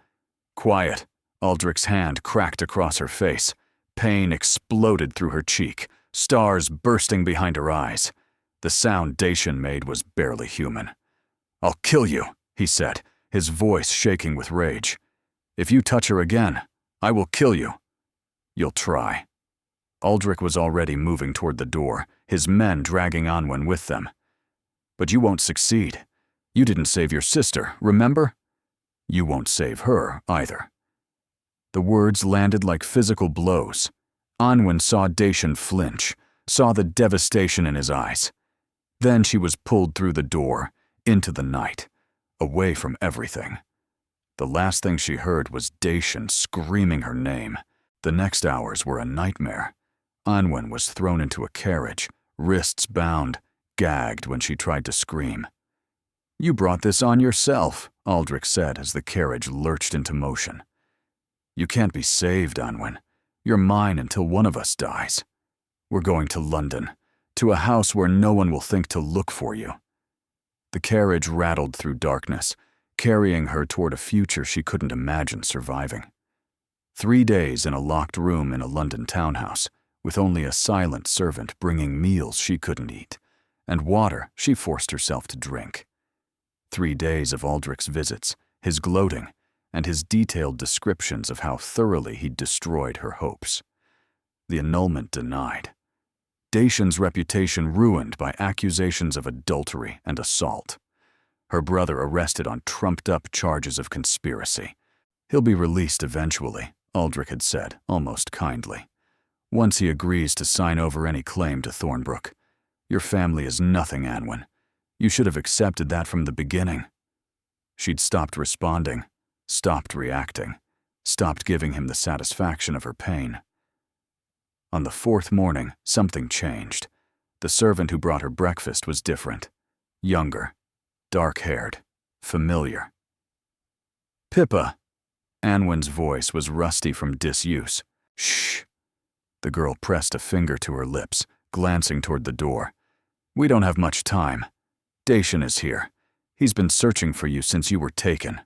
"Quiet." Aldrich's hand cracked across her face. Pain exploded through her cheek, stars bursting behind her eyes. The sound Dacian made was barely human. "I'll kill you," he said, his voice shaking with rage. "If you touch her again, I will kill you." "You'll try." Aldrich was already moving toward the door, his men dragging Anwen with them. "But you won't succeed. You didn't save your sister, remember? You won't save her, either." The words landed like physical blows. Anwen saw Dacian flinch, saw the devastation in his eyes. Then she was pulled through the door, into the night, away from everything. The last thing she heard was Dacian screaming her name. The next hours were a nightmare. Anwen was thrown into a carriage, wrists bound, gagged when she tried to scream. "You brought this on yourself," Aldrich said as the carriage lurched into motion. "You can't be saved, Anwen. You're mine until one of us dies. We're going to London, to a house where no one will think to look for you." The carriage rattled through darkness, carrying her toward a future she couldn't imagine surviving. 3 days in a locked room in a London townhouse, with only a silent servant bringing meals she couldn't eat, and water she forced herself to drink. 3 days of Aldrich's visits, his gloating, and his detailed descriptions of how thoroughly he'd destroyed her hopes. The annulment denied. Dacian's reputation ruined by accusations of adultery and assault. Her brother arrested on trumped-up charges of conspiracy. "He'll be released eventually," Aldrich had said, almost kindly. "Once he agrees to sign over any claim to Thornbrook. Your family is nothing, Anwen. You should have accepted that from the beginning." She'd stopped responding, stopped reacting, stopped giving him the satisfaction of her pain. On the 4th morning, something changed. The servant who brought her breakfast was different. Younger, dark-haired, familiar. "Pippa." Anwen's voice was rusty from disuse. "Shh." The girl pressed a finger to her lips, glancing toward the door. "We don't have much time. Dacian is here. He's been searching for you since you were taken."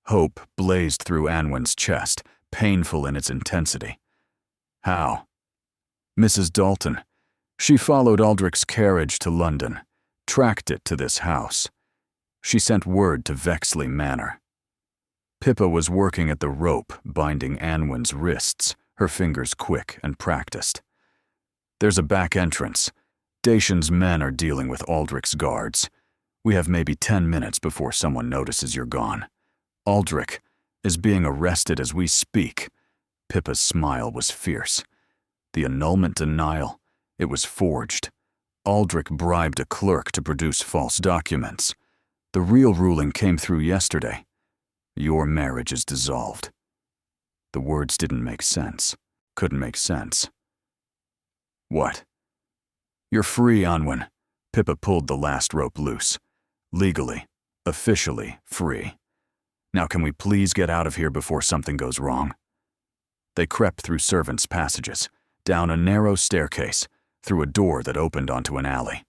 Hope blazed through Anwen's chest, painful in its intensity. "How?" "Mrs. Dalton. She followed Aldrich's carriage to London, tracked it to this house. She sent word to Vexley Manor." Pippa was working at the rope binding Anwen's wrists, her fingers quick and practiced. "There's a back entrance. Dacian's men are dealing with Aldrich's guards. We have maybe 10 minutes before someone notices you're gone. Aldrich is being arrested as we speak." Pippa's smile was fierce. The annulment denial, it was forged. Aldrich bribed a clerk to produce false documents. The real ruling came through yesterday. Your marriage is dissolved. The words didn't make sense. Couldn't make sense. What? You're free, Anwen. Pippa pulled the last rope loose. Legally, officially free. Now can we please get out of here before something goes wrong? They crept through servants' passages, down a narrow staircase, through a door that opened onto an alley.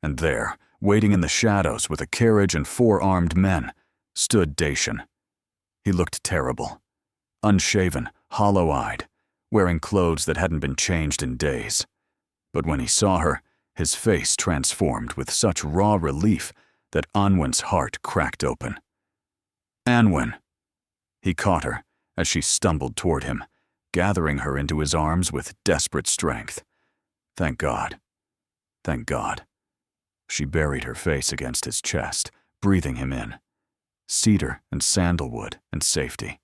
And there, waiting in the shadows with a carriage and 4 armed men, stood Dacian. He looked terrible. Unshaven, hollow-eyed, wearing clothes that hadn't been changed in days. But when he saw her, his face transformed with such raw relief that Anwen's heart cracked open. "Anwen!" He caught her as she stumbled toward him, gathering her into his arms with desperate strength. Thank God. Thank God. She buried her face against his chest, breathing him in. Cedar and sandalwood and safety.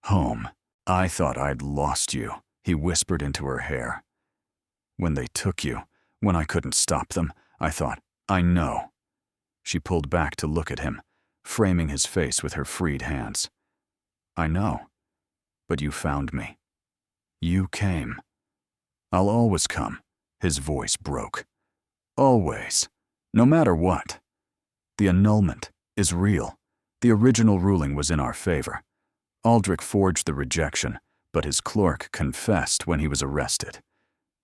"Home. I thought I'd lost you," he whispered into her hair. "When they took you, when I couldn't stop them, I thought, I know." She pulled back to look at him, framing his face with her freed hands. "I know. But you found me. You came." "I'll always come," his voice broke. "Always. No matter what. The annulment is real. The original ruling was in our favor. Aldrich forged the rejection, but his clerk confessed when he was arrested.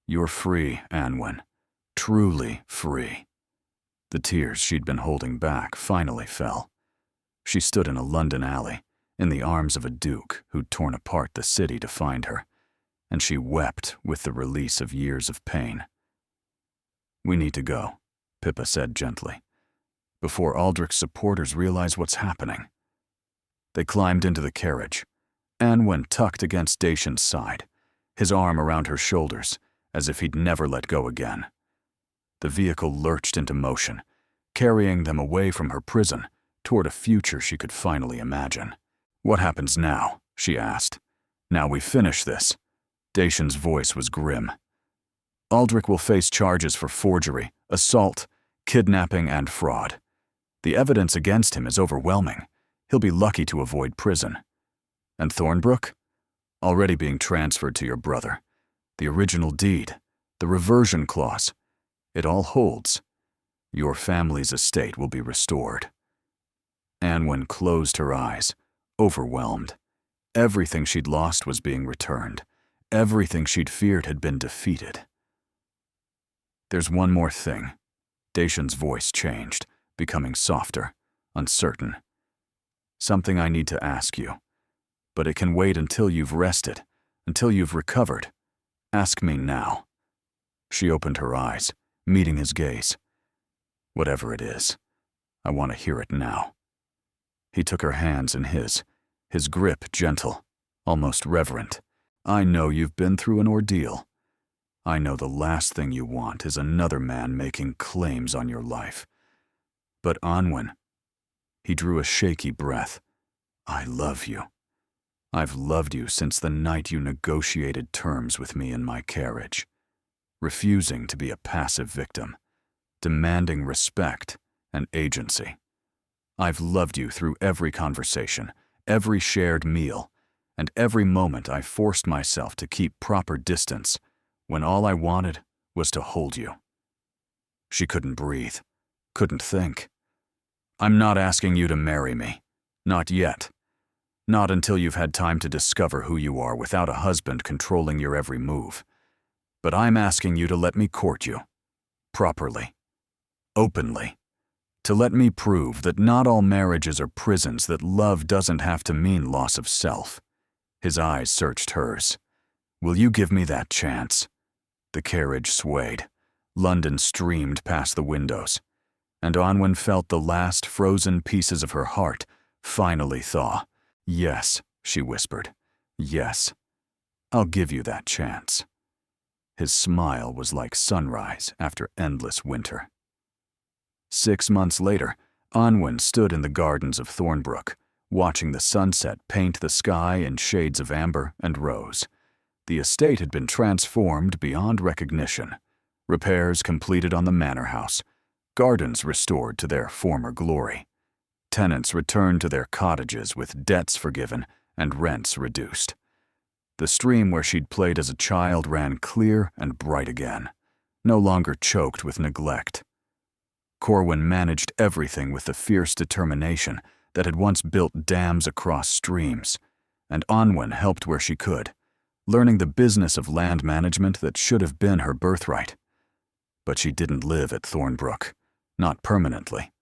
You're free, Anwen. Truly free." The tears she'd been holding back finally fell. She stood in a London alley, in the arms of a duke who'd torn apart the city to find her, and she wept with the release of years of pain. "We need to go," Pippa said gently, "before Aldrich's supporters realize what's happening." They climbed into the carriage. Anwen tucked against Dacian's side, his arm around her shoulders, as if he'd never let go again. The vehicle lurched into motion, carrying them away from her prison toward a future she could finally imagine. "What happens now?" she asked. "Now we finish this." Dacian's voice was grim. "Aldrich will face charges for forgery, assault, kidnapping, and fraud. The evidence against him is overwhelming. He'll be lucky to avoid prison. And Thornbrook? Already being transferred to your brother. The original deed, the reversion clause, it all holds. Your family's estate will be restored." Anwen closed her eyes, overwhelmed. Everything she'd lost was being returned. Everything she'd feared had been defeated. "There's one more thing." Dacian's voice changed, becoming softer, uncertain. "Something I need to ask you. But it can wait until you've rested, until you've recovered. Ask me now." She opened her eyes, meeting his gaze. "Whatever it is, I want to hear it now." He took her hands in his grip gentle, almost reverent. "I know you've been through an ordeal. I know the last thing you want is another man making claims on your life. But Anwen," he drew a shaky breath, "I love you. I've loved you since the night you negotiated terms with me in my carriage, refusing to be a passive victim, demanding respect and agency. I've loved you through every conversation, every shared meal, and every moment I forced myself to keep proper distance when all I wanted was to hold you." She couldn't breathe, couldn't think. "I'm not asking you to marry me. Not yet. Not until you've had time to discover who you are without a husband controlling your every move. But I'm asking you to let me court you. Properly. Openly. To let me prove that not all marriages are prisons, that love doesn't have to mean loss of self." His eyes searched hers. "Will you give me that chance?" The carriage swayed. London streamed past the windows, and Anwen felt the last frozen pieces of her heart finally thaw. "Yes," she whispered. "Yes. I'll give you that chance." His smile was like sunrise after endless winter. 6 months later, Anwen stood in the gardens of Thornbrook, watching the sunset paint the sky in shades of amber and rose. The estate had been transformed beyond recognition. Repairs completed on the manor house, gardens restored to their former glory. Tenants returned to their cottages with debts forgiven and rents reduced. The stream where she'd played as a child ran clear and bright again, no longer choked with neglect. Corwin managed everything with the fierce determination that had once built dams across streams, and Anwen helped where she could, learning the business of land management that should have been her birthright. But she didn't live at Thornbrook, not permanently.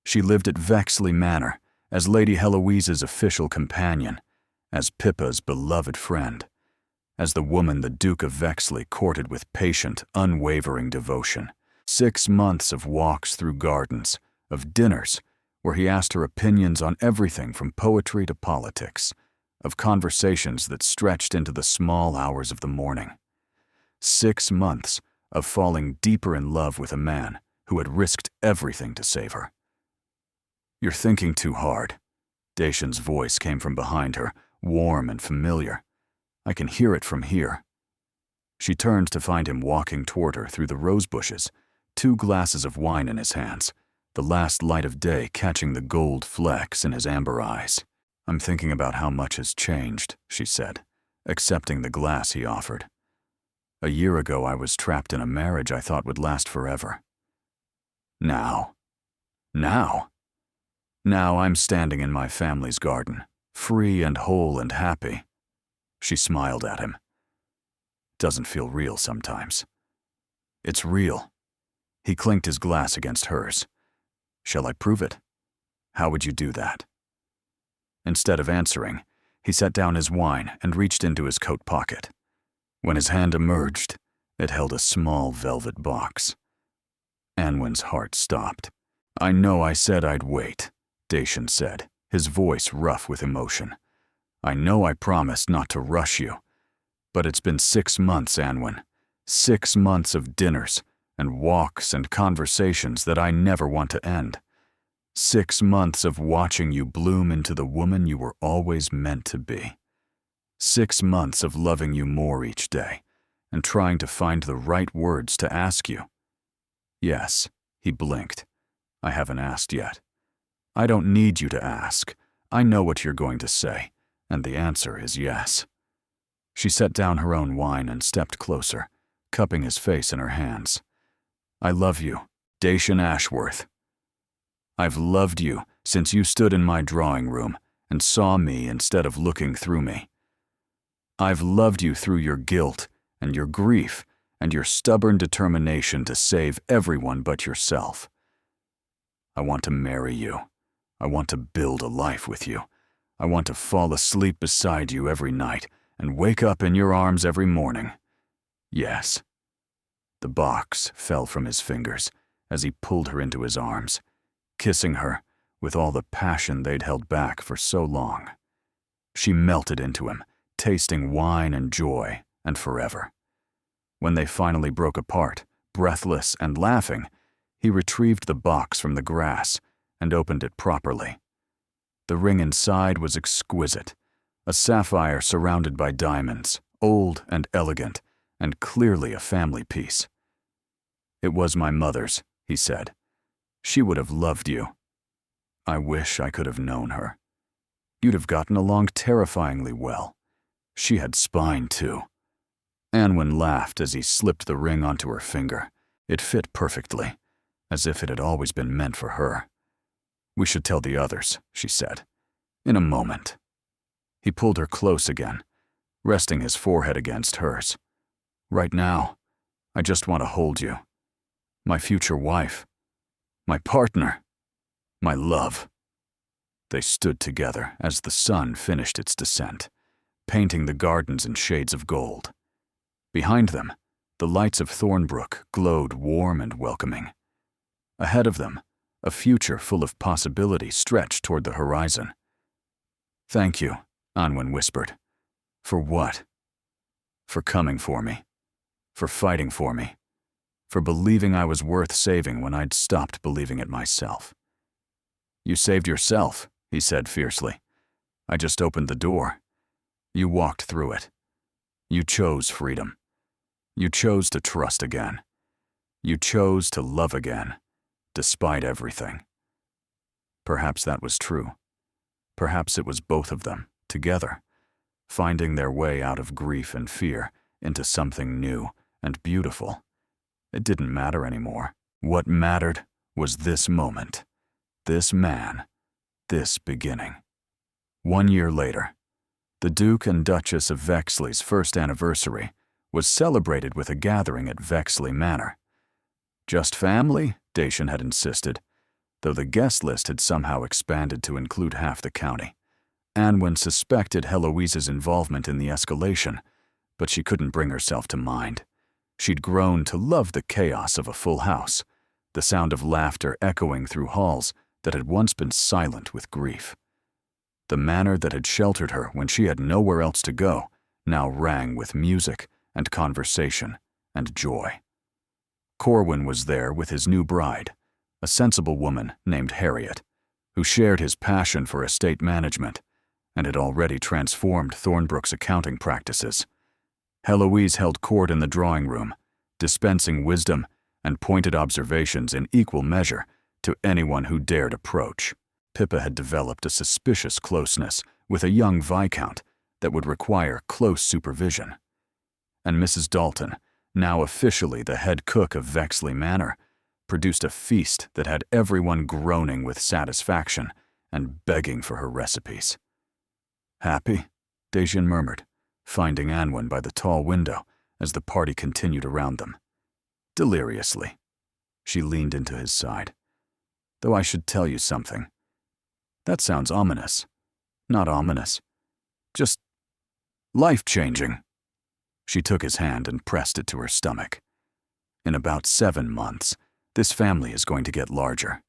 She lived at Vexley Manor as Lady Heloise's official companion, as Pippa's beloved friend, as the woman the Duke of Vexley courted with patient, unwavering devotion. 6 months of walks through gardens, of dinners, where he asked her opinions on everything from poetry to politics, of conversations that stretched into the small hours of the morning. 6 months of falling deeper in love with a man who had risked everything to save her. "You're thinking too hard." Dacian's voice came from behind her, warm and familiar. "I can hear it from here." She turned to find him walking toward her through the rose bushes, 2 glasses of wine in his hands, the last light of day catching the gold flecks in his amber eyes. "I'm thinking about how much has changed," she said, accepting the glass he offered. "A year ago I was trapped in a marriage I thought would last forever. Now I'm standing in my family's garden, free and whole and happy." She smiled at him. "Doesn't feel real sometimes." "It's real." He clinked his glass against hers. "Shall I prove it? How would you do that?" Instead of answering, he set down his wine and reached into his coat pocket. When his hand emerged, it held a small velvet box. Anwen's heart stopped. "I know I said I'd wait," Dacian said, his voice rough with emotion. "I know I promised not to rush you. But it's been 6 months, Anwen. 6 months of dinners and walks and conversations that I never want to end. 6 months of watching you bloom into the woman you were always meant to be. 6 months of loving you more each day and trying to find the right words to ask you." "Yes," he blinked. "I haven't asked yet. I don't need you to ask. I know what you're going to say, and the answer is yes." She set down her own wine and stepped closer, cupping his face in her hands. "I love you, Dacian Ashworth. I've loved you since you stood in my drawing room and saw me instead of looking through me. I've loved you through your guilt and your grief and your stubborn determination to save everyone but yourself. I want to marry you. I want to build a life with you. I want to fall asleep beside you every night and wake up in your arms every morning. Yes." The box fell from his fingers as he pulled her into his arms, kissing her with all the passion they'd held back for so long. She melted into him, tasting wine and joy and forever. When they finally broke apart, breathless and laughing, he retrieved the box from the grass and opened it properly. The ring inside was exquisite, a sapphire surrounded by diamonds, old and elegant, and clearly a family piece. "It was my mother's," he said. "She would have loved you. I wish I could have known her. You'd have gotten along terrifyingly well. She had spine, too." Anwen laughed as he slipped the ring onto her finger. It fit perfectly, as if it had always been meant for her. "We should tell the others," she said. "In a moment." He pulled her close again, resting his forehead against hers. "Right now, I just want to hold you. My future wife. My partner. My love." They stood together as the sun finished its descent, painting the gardens in shades of gold. Behind them, the lights of Thornbrook glowed warm and welcoming. Ahead of them, a future full of possibility stretched toward the horizon. "Thank you," Anwen whispered. "For what?" "For coming for me. For fighting for me. for believing I was worth saving when I'd stopped believing it myself. "You saved yourself," he said fiercely. "I just opened the door. You walked through it. You chose freedom. You chose to trust again. You chose to love again, despite everything." Perhaps that was true. Perhaps it was both of them, together, finding their way out of grief and fear into something new and beautiful. It didn't matter anymore. What mattered was this moment, this man, this beginning. 1 year later, the Duke and Duchess of Vexley's first anniversary was celebrated with a gathering at Vexley Manor. Just family, Dacian had insisted, though the guest list had somehow expanded to include half the county. Anwen suspected Heloise's involvement in the escalation, but she couldn't bring herself to mind. She'd grown to love the chaos of a full house, the sound of laughter echoing through halls that had once been silent with grief. The manor that had sheltered her when she had nowhere else to go now rang with music and conversation and joy. Corwin was there with his new bride, a sensible woman named Harriet, who shared his passion for estate management and had already transformed Thornbrook's accounting practices. Heloise held court in the drawing room, dispensing wisdom and pointed observations in equal measure to anyone who dared approach. Pippa had developed a suspicious closeness with a young viscount that would require close supervision. And Mrs. Dalton, now officially the head cook of Vexley Manor, produced a feast that had everyone groaning with satisfaction and begging for her recipes. "Happy?" Dacian murmured, finding Anwen by the tall window as the party continued around them. Deliriously. She leaned into his side. "Though I should tell you something. That sounds ominous. Not ominous. Just life-changing." She took his hand and pressed it to her stomach. "In about 7 months, this family is going to get larger."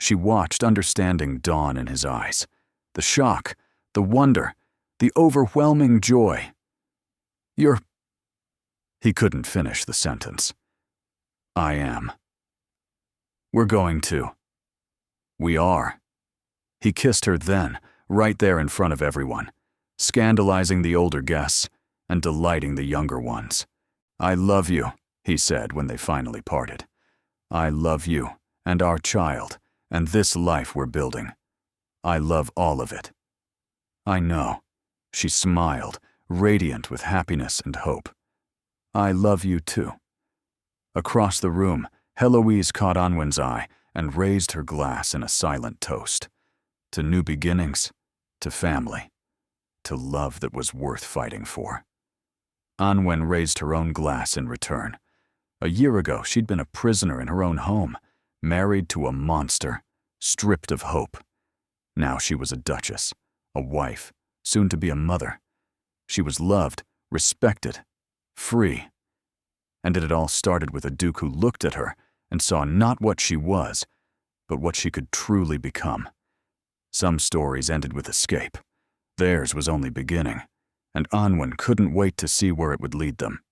She watched, understanding dawn in his eyes. The shock, the wonder, the overwhelming joy. "You're—" He couldn't finish the sentence. "I am. We're going to. We are." He kissed her then, right there in front of everyone, scandalizing the older guests and delighting the younger ones. "I love you," he said when they finally parted. "I love you and our child and this life we're building. I love all of it." "I know." She smiled, radiant with happiness and hope. "I love you too." Across the room, Heloise caught Anwen's eye and raised her glass in a silent toast. To new beginnings, to family, to love that was worth fighting for. Anwen raised her own glass in return. A year ago, she'd been a prisoner in her own home, married to a monster, stripped of hope. Now she was a duchess, a wife, soon to be a mother. She was loved, respected, free. And it had all started with a duke who looked at her and saw not what she was, but what she could truly become. Some stories ended with escape. Theirs was only beginning, and Anwen couldn't wait to see where it would lead them.